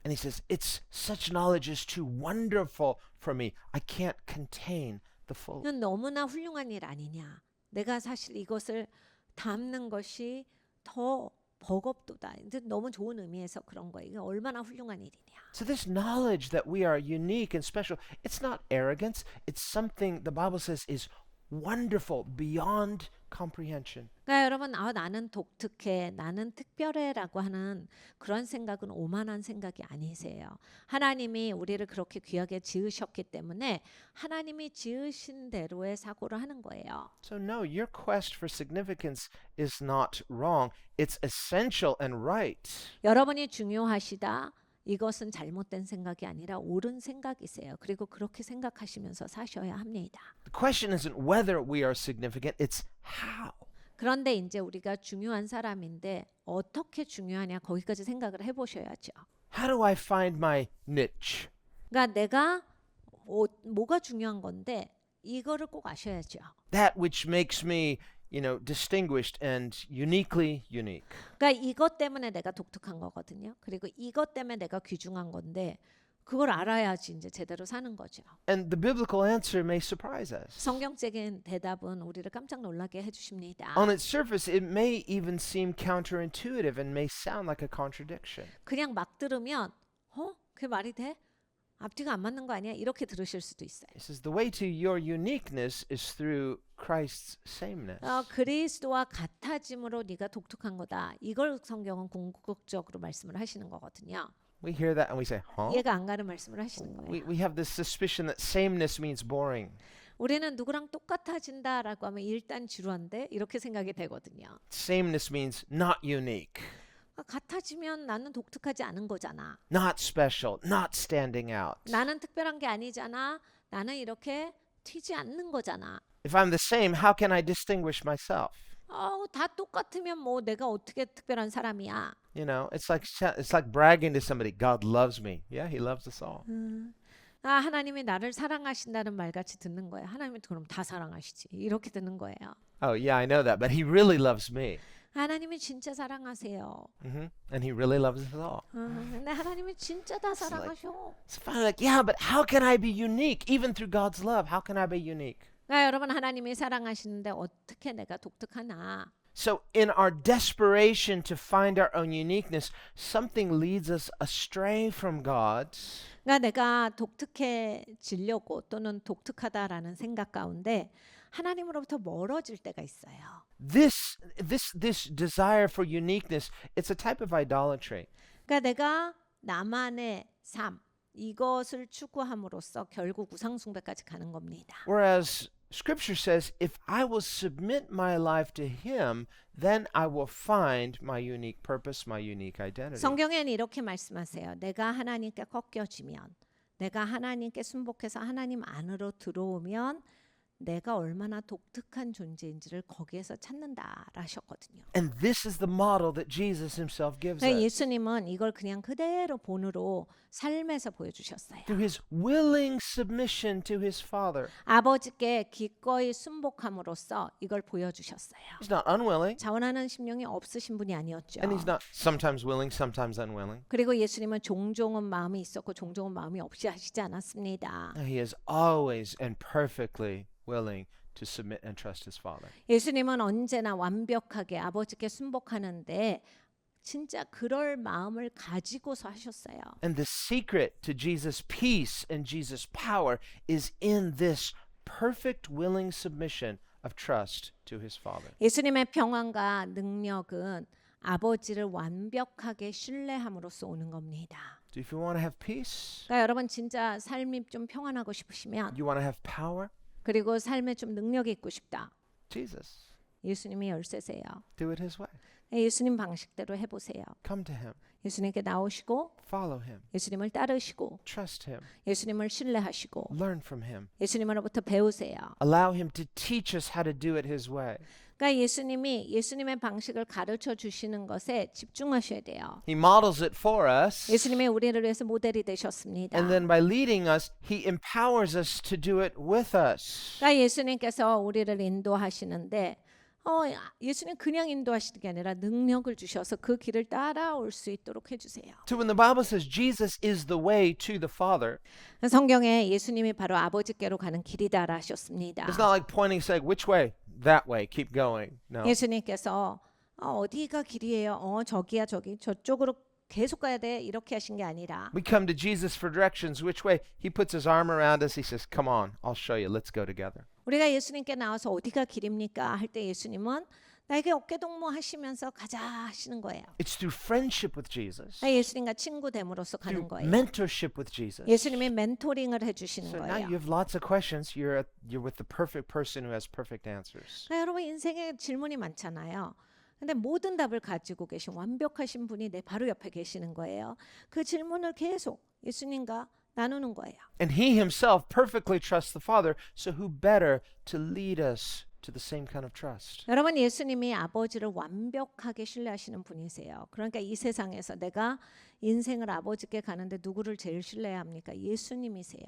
And he says, it's such knowledge is too wonderful for me. I can't contain the full.
이건 너무나 훌륭한 일 아니냐. 내가 사실 이것을 담는 것이 더 버겁도다. 너무 좋은 의미에서 그런 거예요. 이게 얼마나 훌륭한 일이냐.
So this knowledge that we are unique and special, it's not arrogance. It's something the Bible says is wonderful beyond comprehension.
그러니까 여러분 나는 독특해, 나는 특별해라고 하는 그런 생각은 오만한 생각이 아니세요. 하나님이 우리를 그렇게 귀하게 지으셨기 때문에 하나님이 지으신 대로의 사고를 하는 거예요.
So no, your quest for significance is not wrong. It's essential and right.
여러분이 중요하시다. 이것은 잘못된 생각이 아니라 옳은 생각이세요. 그리고 그렇게 생각하시면서 사셔야 합니다.
The question isn't whether we are significant, it's how.
그런데 이제 우리가 중요한 사람인데 어떻게 중요하냐 거기까지 생각을 해보셔야죠.
How do I find my niche?
그러니까 내가 뭐가 중요한 건데 이거를 꼭 아셔야죠.
That which makes me, distinguished and uniquely unique.
그러니까 이것 때문에 내가 독특한 거거든요. 그리고 이것 때문에 내가 귀중한 건데 그걸 알아야지 이제 제대로 사는 거죠.
And the biblical answer may surprise us.
성경적인 대답은 우리를 깜짝 놀라게 해주십니다.
On its surface, it may even seem counterintuitive and may sound like a contradiction.
그냥 막 들으면 그게 말이 돼? 앞뒤가 안 맞는 거 아니야? 이렇게 들으실 수도 있어요.
It says the way to your uniqueness is through Christ's sameness.
그리스도와 같아짐으로 네가 독특한 거다. 이걸 성경은 궁극적으로 말씀을 하시는 거거든요.
We hear that and we say, huh?
이해가 안 가는 말씀을 하시는 거예요.
We have this suspicion that sameness means boring.
우리는 누구랑 똑같아진다라고 하면 일단 지루한데 이렇게 생각이 되거든요.
Sameness means not unique,
같아지면 나는 독특하지 않은 거잖아.
not special, not standing out.
나는 특별한 게 아니잖아. 나는 이렇게 튀지 않는 거잖아.
If I'm the same, how can I distinguish myself?
다 똑같으면 뭐 내가 어떻게 특별한 사람이야.
It's like bragging to somebody. God loves me. Yeah, He loves us all.
하나님이 나를 사랑하신다는 말 같이 듣는 거예요. 하나님이 그럼 다 사랑하시지. 이렇게 듣는 거예요.
Oh, yeah, I know that, but He really loves me.
하나님이 진짜 사랑하세요.
And He really loves us all.
근데 하나님이 진짜 다 사랑하셔.
So finally, like, yeah, but how can I be unique? Even through God's love, how can I be unique?
그러니까 여러분 하나님이 사랑하시는데 어떻게 내가 독특하나?
So, in our desperation to find our own uniqueness, something leads us astray from God.
그러니까 내가 독특해지려고 또는 독특하다라는 생각 가운데 하나님으로부터 멀어질 때가 있어요.
This desire for uniqueness, it's a type of idolatry.
그러니까 내가 나만의 삶 이것을 추구함으로써 결국 우상숭배까지 가는 겁니다.
Whereas Scripture says, if I will submit my life to Him, then I will find my unique purpose, my unique identity.
성경에는 이렇게 말씀하세요. 내가 하나님께 꺾여지면, 내가 하나님께 순복해서 하나님 안으로 들어오면 내가 얼마나 독특한 존재인지를 거기에서 찾는다라 하셨거든요.
And this is the model that Jesus Himself gives us.
예수님은 이걸 그냥 그대로 본으로 삶에서 보여주셨어요.
Through His willing submission to His Father.
아버지께 기꺼이 순복함으로써 이걸 보여주셨어요.
He's not unwilling,
자원하는 심령이 없으신 분이 아니었죠.
and He's not sometimes willing, sometimes unwilling.
그리고 예수님은 종종은 마음이 있었고 종종은 마음이 없이 하시지 않았습니다.
He is always and perfectly willing to submit and trust His Father.
예수님은 언제나 완벽하게 아버지께 순복하는데 진짜 그럴 마음을 가지고서 하셨어요.
And the secret to Jesus' peace and Jesus' power is in this perfect willing submission of trust to His Father.
예수님의 평안과 능력은 아버지를 완벽하게 신뢰함으로써 오는 겁니다.
So if you want to have peace,
그러니까 여러분 진짜 삶이 좀 평안하고 싶으시면
you want to have power,
그리고 삶에 좀 능력이 있고 싶다.
Jesus.
예수님이 열쇠세요.
Do it His way.
예수님 방식대로 해보세요.
Come to Him.
예수님께 나오시고
Follow Him.
예수님을 따르시고
Trust Him.
예수님을 신뢰하시고
Learn from Him.
예수님으로부터 배우세요.
Allow Him to teach us how to do it His way.
그러니까 예수님이 예수님의 방식을 가르쳐 주시는 것에 집중하셔야 돼요.
He models it for us.
예수님이 우리를 위해서 모델이 되셨습니다.
And then by leading us, He empowers us to do it with us.
그러니까 예수님께서 우리를 인도하시는데 예수님 그냥 인도하시는 게 아니라 능력을 주셔서 그 길을 따라올 수 있도록 해주세요.
So when the Bible says Jesus is the way to the Father,
성경에 예수님이 바로 아버지께로 가는 길이다라 하셨습니다.
it's not like pointing, saying, which way? That way. Keep going. No.
예수님께서 어디가 길이에요? 저기야 저기 저쪽으로 계속 가야 돼 이렇게 하신 게 아니라
We come to Jesus for directions. Which way? He puts His arm around us. He says, come on, I'll show you. Let's go together.
우리가 예수님께 나와서 어디가 길입니까? 할 때 예수님은 나에게 어깨 동무하시면서 가자 하시는 거예요.
It's through friendship with Jesus,
예수님과 친구 됨으로써 가는
through
거예요.
mentorship with Jesus.
예수님이 멘토링을 해주시는
So now
거예요.
you have lots of questions. You're with the perfect person who has perfect answers.
여러분 인생에 질문이 많잖아요. 근데 모든 답을 가지고 계신 완벽하신 분이 내 바로 옆에 계시는 거예요. 그 질문을 계속 예수님과 나누는 거예요.
And He Himself perfectly trusts the Father. So who better to lead us to the same kind of trust?
여러분 예수님이 아버지를 완벽하게 신뢰하시는 분이세요. 그러니까 이 세상에서 내가 인생을 아버지께 가는데 누구를 제일 신뢰해야 합니까? 예수님이세요.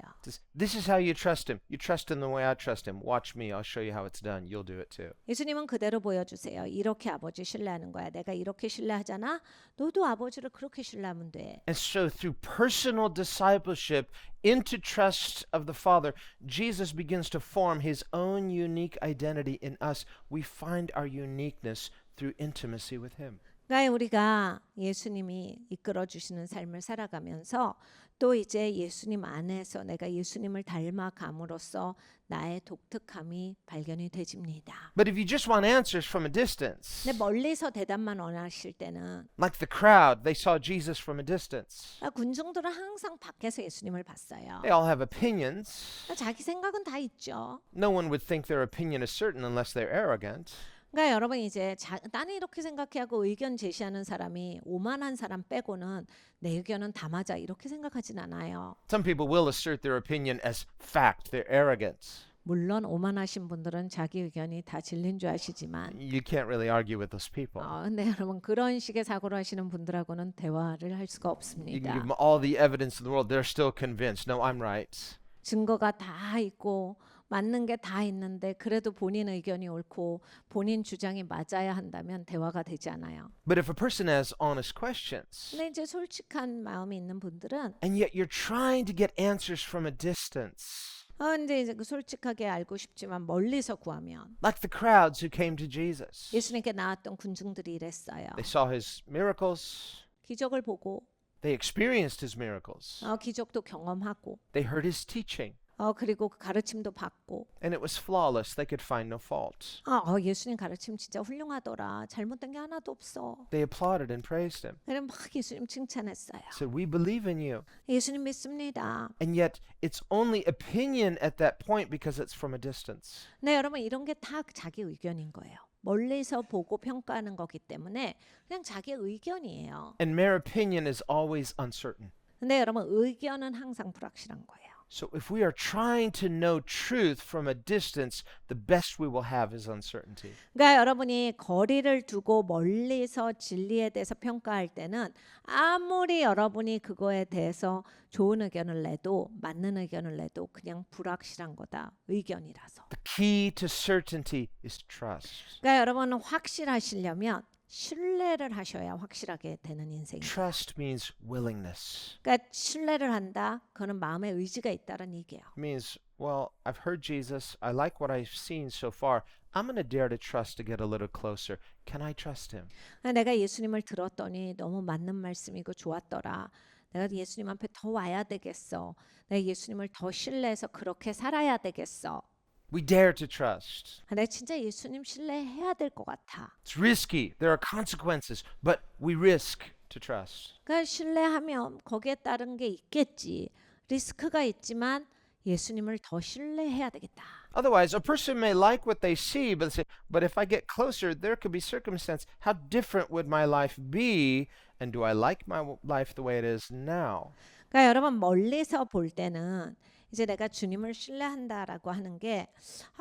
This is how you trust him. You trust him the way I trust him. Watch me. I'll show you how it's done. You'll do it too.
예수님은 그대로 보여주세요. 이렇게 아버지 신뢰하는 거야. 내가 이렇게 신뢰하잖아. 너도 아버지를 그렇게 신뢰하면 돼.
And so through personal discipleship into trust of the Father, Jesus begins to form his own unique identity in us. We find our uniqueness through intimacy with him.
그러니까 우리가 예수님이 이끌어 주시는 삶을 살아가면서 또 이제 예수님 안에서 내가 예수님을 닮아감으로써 나의 독특함이 발견이 되집니다.
But if you just want answers from a distance,
근데 멀리서 대답만 원하실 때는
like the crowd, they saw Jesus from a distance.
군중들은 항상 밖에서 예수님을 봤어요.
They all have opinions.
자기 생각은 다 있죠.
No one would think their opinion is certain unless they're arrogant.
그러니까 여러분 이제 나는 이렇게 생각하고 의견 제시하는 사람이 오만한 사람 빼고는 내 의견은 다 맞아 이렇게 생각하진 않아요.
Some people will assert their opinion as fact. They're arrogant.
물론 오만하신 분들은 자기 의견이 다 진리인 줄 아시지만
You can't really argue with those people.
근데 여러분 그런 식의 사고를 하시는 분들하고는 대화를 할 수가
You can
없습니다.
give them all the evidence in the world. They're still convinced. No, I'm right.
증거가 다 있고 맞는 게 다 있는데 그래도 본인 의견이 옳고 본인 주장이 맞아야 한다면 대화가 되지 않아요.
But if a person has honest questions,
근데 이제 솔직한 마음이 있는 분들은
and yet you're trying to get answers from a distance,
근데 이제 그 솔직하게 알고 싶지만 멀리서 구하면
like the crowds who came to Jesus,
예수님께 나왔던 군중들이 이랬어요.
they saw his miracles,
기적을 보고
they experienced his miracles,
기적도 경험하고
they heard his teaching,
그리고 그 가르침도 받고
and it was flawless. They could find no fault.
예수님 가르침 진짜 훌륭하더라. 잘못된 게 하나도 없어.
They applauded and praised him.
그럼 막 예수님 칭찬했어요.
Said, "We believe in you."
예수님 믿습니다.
And yet it's only opinion at that point because it's from a distance.
네, 여러분 이런 게 다 자기 의견인 거예요. 멀리서 보고 평가하는 거기 때문에 그냥 자기 의견이에요.
And mere opinion is always uncertain.
근데 여러분 의견은 항상 불확실한 거예요.
So if we are trying to know truth from a distance, the best we will have is uncertainty.
그러니까 여러분이 거리를 두고 멀리서 진리에 대해서 평가할 때는 아무리 여러분이 그거에 대해서 좋은 의견을 내도 맞는 의견을 내도 그냥 불확실한 거다. 의견이라서.
The key to certainty is trust.
그러니까 여러분 확실하시려면 신뢰를 하셔야 확실하게 되는 인생이에요.
Trust means willingness.
그러니까 신뢰를 한다. 그거는 마음의 의지가 있다는 얘기예요.
It means, well, I've heard Jesus. I like what I've seen so far. I'm going to dare to trust to get a little closer. Can I trust him?
내가 예수님을 들었더니 너무 맞는 말씀이고 좋았더라. 내가 예수님 앞에 더 와야 되겠어. 내가 예수님을 더 신뢰해서 그렇게 살아야 되겠어.
We dare to trust.
내가 진짜 예수님 신뢰해야 될 것 같아.
It's risky. There are consequences, but we risk to trust.
그러니까 신뢰하면 거기에 따른 게 있겠지. 리스크가 있지만 예수님을 더 신뢰해야 되겠다.
Otherwise, a person may like what they see, but say, but if I get closer, there could be circumstance. How different would my life be? And do I like my life the way it is now?
그러니까 여러분 멀리서 볼 때는 이제 내가 주님을 신뢰한다라고 하는 게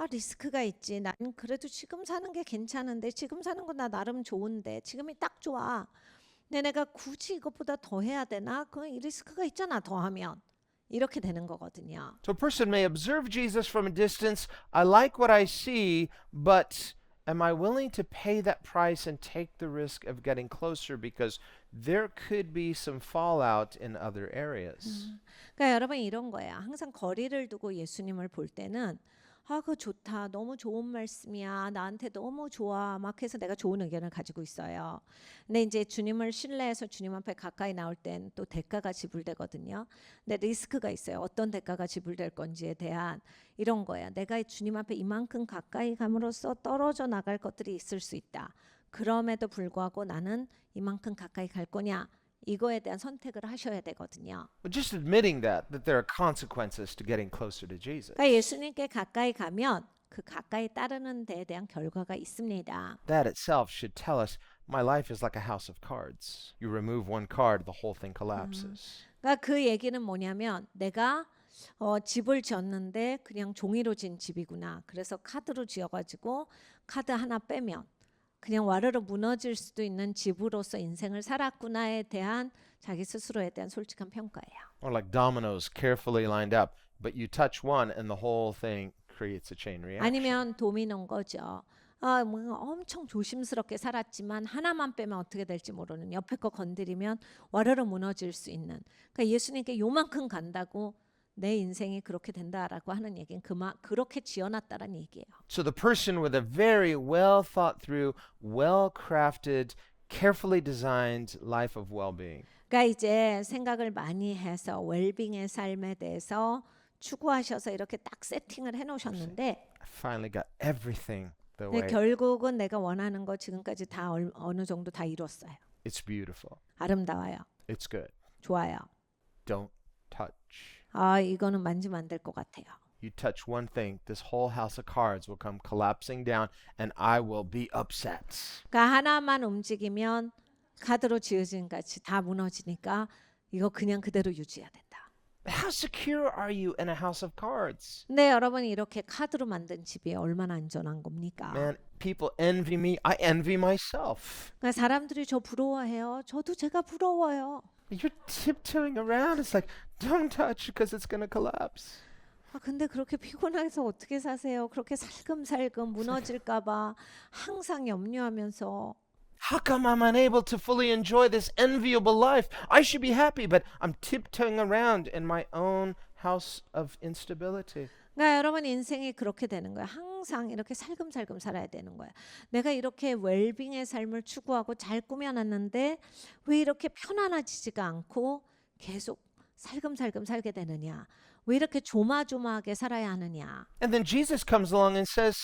리스크가 있지. 난 그래도 지금 사는 게 괜찮은데 지금 사는 건 나 나름 좋은데 지금이 딱 좋아. 근데 내가 굳이 이것보다 더 해야 되나? 그 리스크가 있잖아. 더 하면. 이렇게 되는 거거든요.
So a person may observe Jesus from a distance. I like what I see, but am I willing to pay that price and take the risk of getting closer because there could be some fallout in other areas?
그러니까 여러분 이런 거예요. 항상 거리를 두고 예수님을 볼 때는 그거 좋다. 너무 좋은 말씀이야. 나한테 너무 좋아. 막 해서 내가 좋은 의견을 가지고 있어요. 근데 이제 주님을 신뢰해서 주님 앞에 가까이 나올 땐 또 대가가 지불되거든요. 근데 리스크가 있어요. 어떤 대가가 지불될 건지에 대한 이런 거예요. 내가 주님 앞에 이만큼 가까이 감으로써 떨어져 나갈 것들이 있을 수 있다. 그럼에도 불구하고 나는 이만큼 가까이 갈 거냐? 이거에 대한 선택을 하셔야 되거든요.
But just admitting that there are consequences to getting closer to Jesus.
그러니까 예수님께 가까이 가면 그 가까이 따르는 데에 대한 결과가 있습니다.
That itself should tell us my life is like a house of cards. You remove one card, the whole thing collapses.
그러니까 그 얘기는 뭐냐면 내가 집을 지었는데 그냥 종이로 지은 집이구나. 그래서 카드로 지어가지고 카드 하나 빼면 그냥 와르르 무너질 수도 있는 집으로서 인생을 살았구나에 대한 자기 스스로에 대한 솔직한 평가예요.
Or like dominoes carefully lined up, but you touch one and the whole thing creates a chain reaction.
아니면 도미노인 거죠. 아, 뭐 엄청 조심스럽게 살았지만 하나만 빼면 어떻게 될지 모르는 옆에 거 건드리면 와르르 무너질 수 있는. 그러니까 예수님께 요만큼 간다고 내 인생이 그렇게 된다라고 하는 얘기는 그렇게 지어놨다는 얘기예요.
So the person with a very well thought through, well crafted, carefully designed life of well-being.
그러니까 이제 생각을 많이 해서 웰빙의 삶에 대해서 추구하셔서 이렇게 딱 세팅을 해놓으셨는데
I finally got everything the
근데
way
결국은 내가 원하는 거 지금까지 다 어느 정도 다 이뤘어요.
it's beautiful.
아름다워요.
It's good.
좋아요.
Don't touch.
아, 이거는 만지면 안 될 것 같아요.
You touch one thing, this whole house of cards will come collapsing down and I will be upset.
그러니까 하나만 움직이면 카드로 지어진 같이 다 무너지니까 이거 그냥 그대로 유지해야 된다.
How secure are you in a house of cards?
근데 여러분이 이렇게 카드로 만든 집이 얼마나 안전한 겁니까?
Man, people envy me. I envy myself.
그러니까 사람들이 저 부러워해요. 저도 제가 부러워요.
You're tiptoeing around. It's like, don't touch because it's going to collapse.
아, 근데 그렇게 피곤해서 어떻게 사세요? 그렇게 살금살금 무너질까 봐 항상 염려하면서
How come I'm unable to fully enjoy this enviable life? I should be happy, but I'm tiptoeing around in my own house of instability.
그러니까 여러분 인생이 그렇게 되는 거예요. 항상 이렇게 살금살금 살아야 되는 거예요. 내가 이렇게 웰빙의 삶을 추구하고 잘 꾸며놨는데 왜 이렇게 편안해지지가 않고 계속 살금살금 살게 되느냐? 왜 이렇게 조마조마하게 살아야 하느냐?
And then Jesus comes along and says,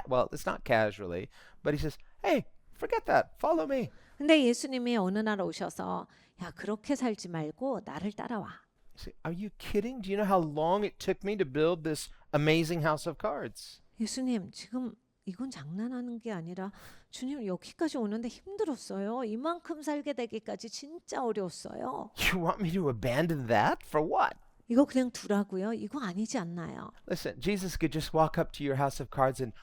well, it's not casually, but he says, hey, forget that. Follow me.
근데 예수님이 어느 날 오셔서 야 그렇게 살지 말고 나를 따라와.
You say, are you kidding? Do you know how long it took me to build this amazing house of cards?
예수님 지금 이건 장난하는 게 아니라 주님 여기까지 오는데 힘들었어요. 이만큼 살게 되기까지 진짜 어려웠어요.
You want me to abandon that? For what?
이거 그냥 두라고요? 이거 아니지 않나요?
Listen, Jesus could just walk up to your house of cards and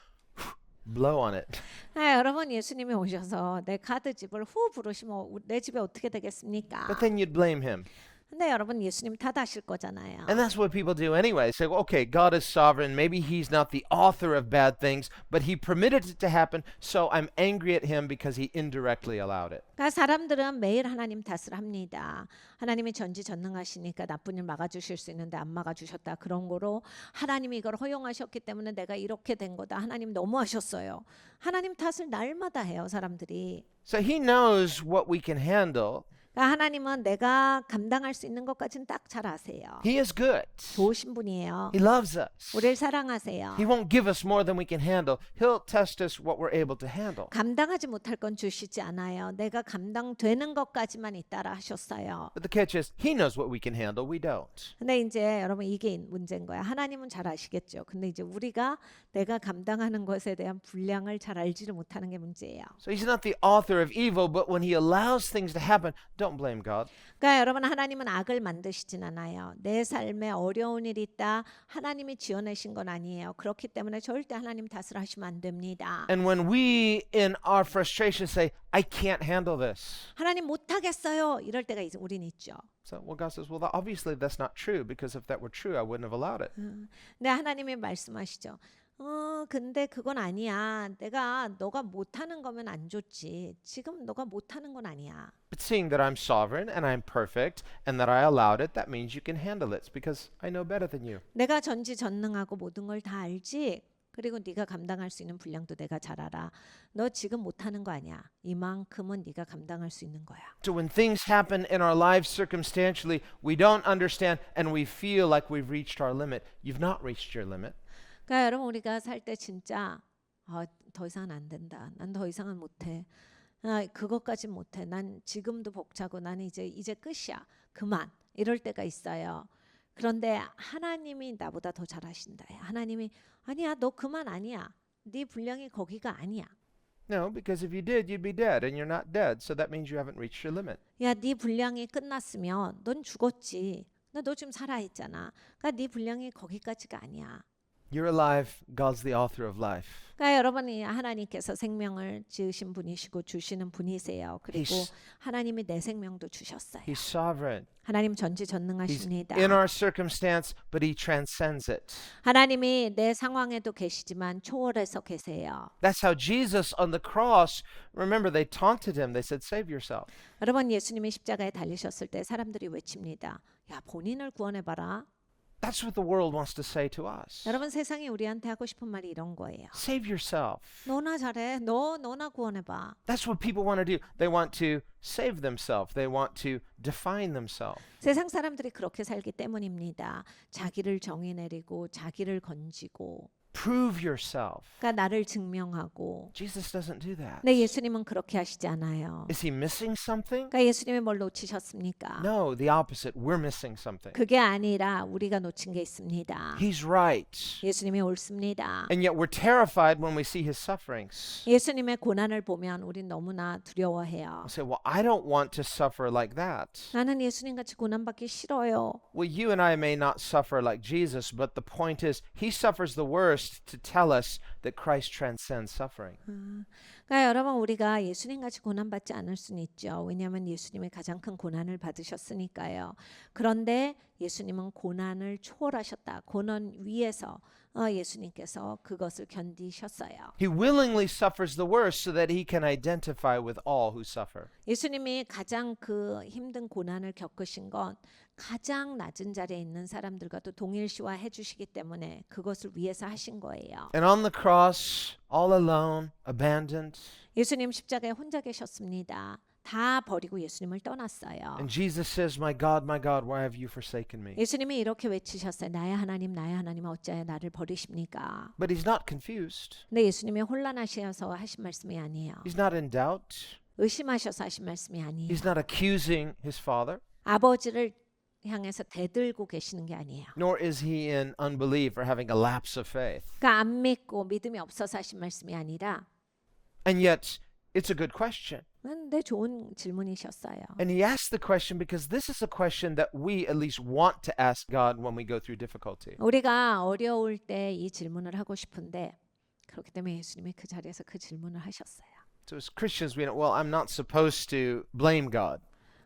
blow on it.
아, 여러분 예수님이 오셔서 내 카드집을 후 부르시면 내 집에 어떻게 되겠습니까?
But then you'd blame him.
근데 여러분 예수님 탓하실 거잖아요.
And that's what people do anyway. Say, well, okay, God is sovereign. Maybe he's not the author of bad things, but he permitted it to happen, so I'm angry at him because he indirectly allowed it.
그러니까 사람들은 매일 하나님 탓을 합니다. 하나님이 전지전능하시니까 나쁜 일 막아주실 수 있는데 안 막아주셨다. 그런 거로 하나님이 이걸 허용하셨기 때문에 내가 이렇게 된 거다. 하나님 너무하셨어요. 하나님 탓을 날마다 해요 사람들이.
So he knows what we can handle.
그러니까 하나님은 내가 감당할 수 있는 것까지는 딱 잘 아세요.
He is good.
좋으신 분이에요.
He loves us.
우리를 사랑하세요.
He won't give us more than we can handle. He'll test us what we're able to handle.
감당하지 못할 건 주시지 않아요. 내가 감당되는 것까지만 있다라 하셨어요.
But the catch is, he knows what we can handle. We don't.
근데 이제 여러분 이게 문제인 거야. 하나님은 잘 아시겠죠. 근데 이제 우리가 내가 감당하는 것에 대한 분량을 잘 알지를 못하는 게 문제예요.
So he's not the author of evil, but when he allows things to happen, don't blame God.
그러니까 여러분 하나님은 악을 만드시진 않아요. 내 삶에 어려운 일이 있다. 하나님이 지어내신 건 아니에요. 그렇기 때문에 절대 하나님 탓을 하시면 안 됩니다.
And when we, in our frustration, say, I can't handle this.
하나님 못하겠어요. 이럴 때가 우린 있죠.
So, well, God says, well, obviously that's not true, because if that were true, I wouldn't have allowed it.
근데 하나님이 말씀하시죠. 근데 그건 아니야. 너가 못하는 거면 안 좋지. 지금 너가 못하는 건 아니야.
But seeing that I'm sovereign and I'm perfect and that I allowed it, that means you can handle it. It's because I know better than you.
내가 전지전능하고 모든 걸 다 알지. 그리고 네가 감당할 수 있는 분량도 내가 잘 알아. 너 지금 못하는 거 아니야. 이만큼은 네가 감당할 수 있는 거야.
So when things happen in our lives circumstantially, we don't understand and we feel like we've reached our limit. You've not reached your limit.
그러니까 여러분 우리가 살 때 진짜 더 이상은 안 된다. 난 더 이상은 못해. 그것까진 못해. 난 지금도 벅차고 나는 이제 끝이야. 그만. 이럴 때가 있어요. 그런데 하나님이 나보다 더 잘하신다. 하나님이 아니야. 너 그만 아니야. 네 분량이 거기가 아니야.
No, because if you did, you'd be dead and you're not dead. So that means you haven't reached your limit.
야, 네 분량이 끝났으면 넌 죽었지. 너 지금 살아있잖아. 그러니까 네 분량이 거기까지가 아니야.
You're alive. God's the author of life.
그러니까 여러분이 하나님께서 생명을 지으신 분이시고 주시는 분이세요. 그리고
He's-
하나님이 내 생명도 주셨어요.
He's sovereign.
하나님
He's
전지전능하십니다.
in our circumstance, but he transcends it.
하나님이 내 상황에도 계시지만 초월해서 계세요.
That's how Jesus on the cross, remember, they taunted him. They said, save yourself.
여러분 예수님이 십자가에 달리셨을 때 사람들이 외칩니다. 야 본인을 구원해봐라.
That's what the world wants to say to us.
여러분 세상이 우리한테 하고 싶은 말이 이런 거예요.
Save yourself.
너나 잘해. 너나 구원해봐.
That's what people want to do. They want to save themselves. They want to define themselves.
세상 사람들이 그렇게 살기 때문입니다. 자기를 정의 내리고 자기를 건지고
Prove yourself.
그러니까 나를 증명하고.
Jesus doesn't do that.
네, 예수님은 그렇게 하시지 않아요.
Is he missing something?
그러니까 예수님이 뭘 놓치셨습니까?
No, the opposite. We're missing something.
그게 아니라 우리가 놓친 게 있습니다.
He's right.
예수님이 옳습니다.
And yet we're terrified when we see his sufferings.
예수님의 고난을 보면 우린 너무나 두려워해요.
We say, well, I don't want to suffer like that.
나는 예수님 같이 고난받기 싫어요.
Well, you and I may not suffer like Jesus, but the point is, he suffers the worst to tell us that Christ transcends suffering.
그러니까 여러분 우리가 예수님 같이 고난받지 않을 수는 있죠. 왜냐하면 예수님이 가장 큰 고난을 받으셨으니까요. 그런데 예수님은 고난을 초월하셨다. 고난 위에서 예수님께서 그것을 견디셨어요.
He willingly suffers the worst so that he can identify with all who suffer.
예수님이 가장 그 힘든 고난을 겪으신 건 가장 낮은 자리에 있는 사람들과도 동일시화해 주시기 때문에 그것을 위해서 하신 거예요.
And on the cross, all alone, abandoned,
예수님 십자가에 혼자 계셨습니다. 다 버리고 예수님을 떠났어요.
and Jesus says, my God, why have you forsaken me?
예수님이 이렇게 외치셨어요. 나의 하나님 어찌하여 나를 버리십니까?
But he's not confused.
근데 예수님이 혼란하셔서 하신 말씀이 아니에요.
He's not in doubt.
의심하셔서 하신 말씀이 아니에요.
He's not accusing his father,
아버지를 향해서 대들고 계시는 게 아니에요.
nor is he in unbelief or having a lapse of faith.
그러니까 안 믿고 믿음이 없어서 하신 말씀이 아니라
And yet, it's a good question.
근데 좋은 질문이셨어요.
And he asked the question because this is a question that we at least want to ask God when we go through difficulty.
우리가 어려울 때 이 질문을 하고 싶은데 그렇기 때문에 예수님이 그 자리에서 그 질문을 하셨어요.
So as Christians, we know, well, I'm not supposed to blame God.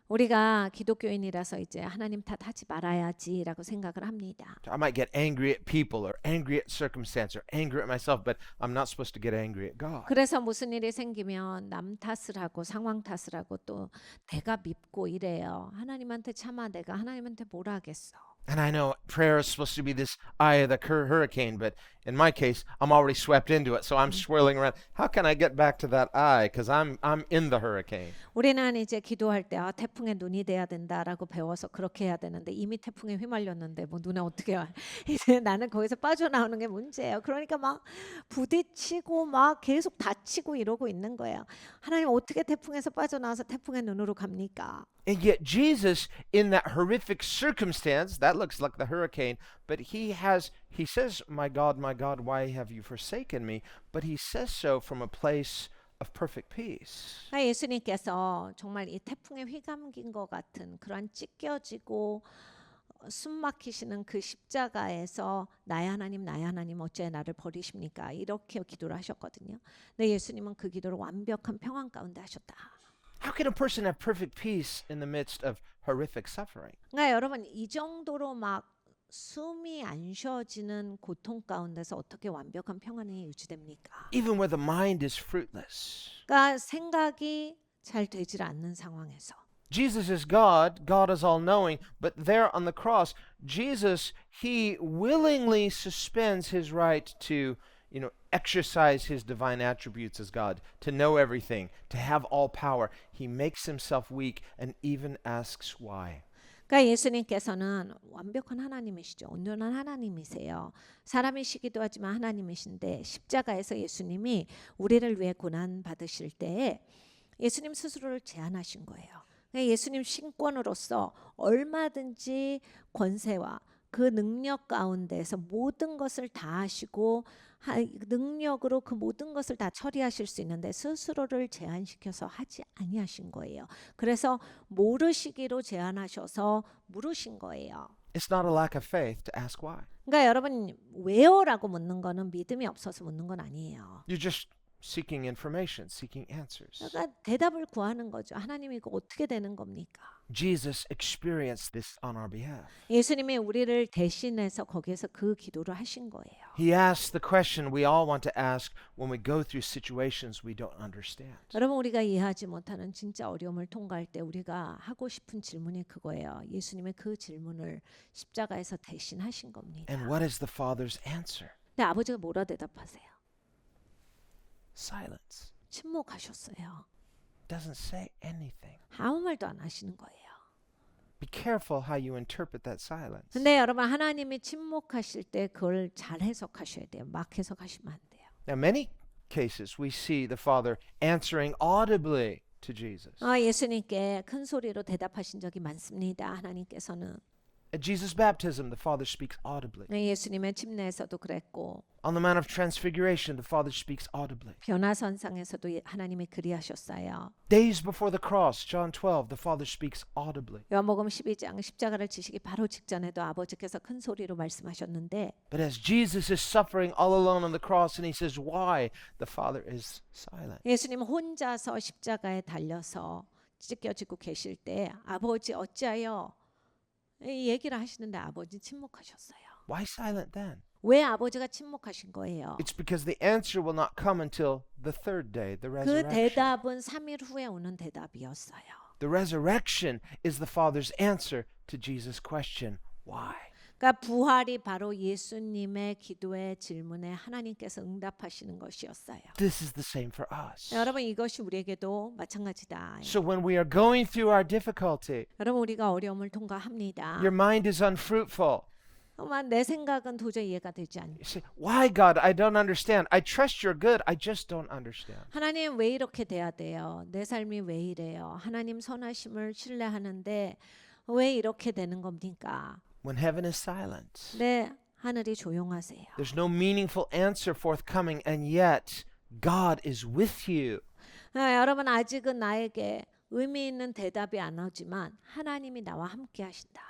우리가 기독교인이라서 이제 하나님 탓하지 말아야지라고 생각을 합니다.
I might get angry at people or angry at circumstance or angry at myself, but I'm not supposed to get angry at God.
그래서 무슨 일이 생기면 남 탓을 하고 상황 탓을 하고 또 내가 밉고 이래요. 하나님한테 참아 내가 하나님한테 뭘 하겠어.
And I know prayer is supposed to be this eye of the hurricane, but in my case, I'm already swept into it, so I'm swirling around. How can I get back to that eye? Because I'm in the hurricane.
우리는 이제 기도할 때 태풍에 눈이 돼야 된다라고 배워서 그렇게 해야 되는데 이미 태풍에 휘말렸는데 뭐 눈에 어떻게 와. 이제 나는 거기서 빠져나오는 게 문제예요. 그러니까 막 부딪히고 막 계속 다치고 이러고 있는 거예요. 하나님 어떻게 태풍에서 빠져나와서 태풍의 눈으로 갑니까?
And yet Jesus, in that horrific circumstance, that looks like the hurricane, but he says, my God, why have you forsaken me? But he says so from a place of perfect peace.
예수님께서 정말 이 태풍에 휘감긴 것 같은 그런 찢겨지고 숨 막히시는 그 십자가에서 나의 하나님 어찌하여 나를 버리십니까? 이렇게 기도를 하셨거든요. 근데 예수님은 그 기도를 완벽한 평안 가운데 하셨다.
How can a person have perfect peace in the midst of horrific suffering?
그러니까 여러분 이 정도로 막 숨이 안 쉬어지는 고통 가운데서 어떻게 완벽한 평안이 유지됩니까?
Even where the mind is fruitless.
그러니까 생각이 잘 되질 않는 상황에서
Jesus is God, God is all-knowing, but there on the cross, Jesus, he willingly suspends his right to, exercise his divine attributes as God, to know everything, to have all power. He makes himself weak and even asks why.
그러니까 예수님께서는 완벽한 하나님이시죠. 온전한 하나님이세요. 사람이시기도 하지만 하나님이신데 십자가에서 예수님이 우리를 위해 고난 받으실 때에 예수님 스스로를 제한하신 거예요. 그러니까 예수님 신권으로서 얼마든지 권세와 그 능력 가운데서 모든 것을 다 하시고 능력으로 그 모든 것을 다 처리하실 수 있는데 스스로를 제한시켜서 하지 아니하신 거예요. 그래서 모르시기로 제한하셔서 물으신 거예요.
It's not a lack of faith to ask why.
그러니까 여러분 왜요라고 묻는 거는 믿음이 없어서 묻는 건 아니에요.
You're just seeking information, seeking answers.
그러니까 대답을 구하는 거죠. 하나님 이거 어떻게 되는 겁니까?
Jesus experienced this on our behalf.
예수님이 우리를 대신해서 거기에서 그 기도를 하신 거예요.
He asked the question we all want to ask when we go through situations we don't understand.
여러분 우리가 이해하지 못하는 진짜 어려움을 통과할 때 우리가 하고 싶은 질문이 그거예요. 예수님의 그 질문을 십자가에서 대신하신 겁니다.
And what is the Father's answer?
근데 아버지가 뭐라 대답하세요?
Silence.
침묵하셨어요.
Doesn't say anything.
아무 말도 안 하시는 거예요.
Be careful how you interpret that silence.
근데 여러분 하나님이 침묵하실 때 그걸 잘 해석하셔야 돼요. 막 해석하시면 안 돼요.
Now, many cases we see the Father answering audibly to Jesus.
예수님께 큰 소리로 대답하신 적이 많습니다. 하나님께서는
At Jesus' baptism, the Father speaks audibly.
예수님의 침례에서도 그랬고
On the Mount of Transfiguration, the Father speaks audibly.
변화선상에서도 하나님이 그리하셨어요.
Days before the cross, John 12, the Father speaks audibly.
요한복음 12장 십자가를 지시기 바로 직전에도 아버지께서 큰 소리로 말씀하셨는데
But as Jesus is suffering all alone on the cross and he says, why? The Father is silent.
예수님 혼자서 십자가에 달려서 찢겨지고 계실 때 아버지 어찌하여 이 얘기를 하시는데 아버지 침묵하셨어요.
Why silent then?
왜 아버지가 침묵하신 거예요?
It's because the answer will not come until the third day, the
그
resurrection.
대답은 3일 후에 오는 대답이었어요.
The resurrection is the Father's answer to Jesus' question, why?
그러니까 부활이 바로 예수님의 기도의 질문에 하나님께서 응답하시는 것이었어요.
This is the same for us.
여러분 이것이 우리에게도 마찬가지다.
So when we are going through our difficulty,
여러분 우리가 어려움을 통과합니다.
your mind is unfruitful.
내 생각은 도저히 이해가 되지 않는.
You say, why, God? I don't understand. I trust you're good. I just don't understand.
하나님 왜 이렇게 돼야 돼요? 내 삶이 왜 이래요? 하나님 선하심을 신뢰하는데 왜 이렇게 되는 겁니까?
When heaven is silent,
네, 하늘이 조용하세요.
there's no meaningful answer forthcoming, and yet God is with you.
여러분 아직은 나에게 의미 있는 대답이 안 오지만 하나님이 나와 함께 하신다.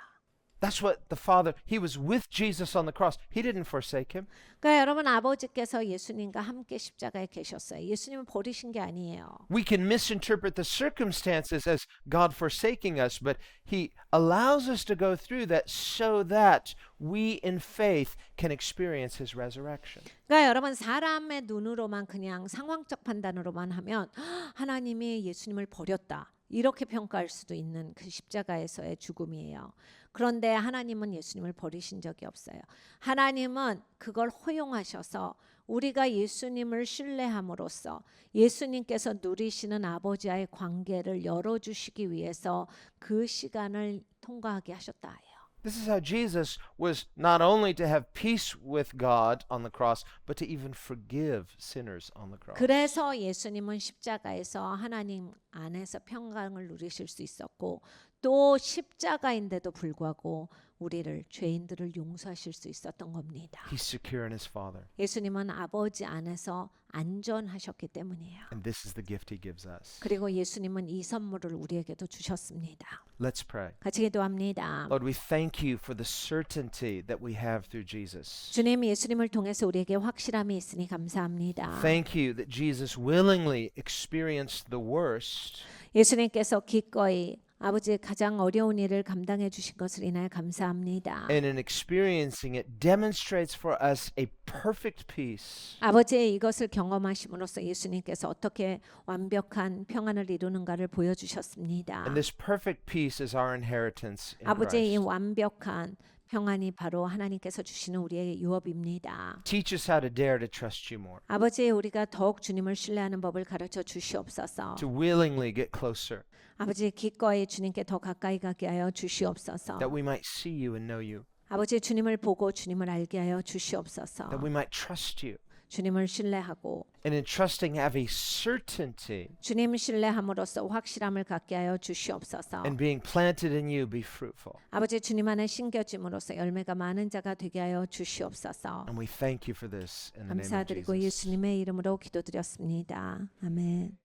That's what the Father, He was with Jesus on the cross. He didn't forsake Him.
그러니까 여러분 아버지께서 예수님과 함께 십자가에 계셨어요. 예수님을 버리신 게 아니에요.
We can misinterpret the circumstances as God forsaking us, but He allows us to go through that so that we in faith can experience His resurrection.
그러니까 여러분 사람의 눈으로만 그냥 상황적 판단으로만 하면 하나님이 예수님을 버렸다. 이렇게 평가할 수도 있는 그 십자가에서의 죽음이에요. 그런데 하나님은 예수님을 버리신 적이 없어요. 하나님은 그걸 허용하셔서 우리가 예수님을 신뢰함으로써 예수님께서 누리시는 아버지와의 관계를 열어주시기 위해서 그 시간을 통과하게 하셨다 해요.
This is how Jesus was not only to have peace with God on the cross, but to even forgive sinners on the cross.
그래서 예수님은 십자가에서 하나님 안에서 평강을 누리실 수 있었고 또 십자가인데도 불구하고 우리를 죄인들을 용서하실 수 있었던 겁니다.
He's secure in His Father,
예수님은 아버지 안에서 안전하셨기 때문이에요.
and this is the gift He gives us.
그리고 예수님은 이 선물을 우리에게도 주셨습니다.
Let's pray.
같이 기도합니다.
Lord, we thank you for the certainty that we have through Jesus.
주님 예수님을 통해서 우리에게 확실함이 있으니 감사합니다.
Thank you that Jesus willingly experienced the worst
예수님께서 기꺼이 아버지의 가장 어려운 일을 감당해 주신 것을 인하여 감사합니다.
and in experiencing it demonstrates for us a perfect peace.
아버지의 이것을 경험하심으로써 예수님께서 어떻게 완벽한 평안을 이루는가를 보여주셨습니다.
And this perfect peace is our inheritance in
아버지의 이
Christ.
완벽한 평안이 바로 하나님께서 주시는 우리의 유업입니다.
Teach us how to dare to trust you more,
아버지 우리가 더욱 주님을 신뢰하는 법을 가르쳐 주시옵소서.
to willingly get closer,
아버지 기꺼이 주님께 더 가까이 가게 하여 주시옵소서.
that we might see you and know you,
아버지 주님을 보고 주님을 알게 하여 주시옵소서.
that we might trust you,
주님을 신뢰하고
and in trusting have a certainty,
주님 신뢰함으로써 확실함을 갖게 하여 주시옵소서.
and being planted in you be fruitful.
아버지 주님 안에 심겨짐으로써 열매가 많은 자가 되게 하여 주시옵소서.
And we thank you for this in the name of
감사드리고
Jesus.
예수님의 이름으로 기도드렸습니다. 아멘.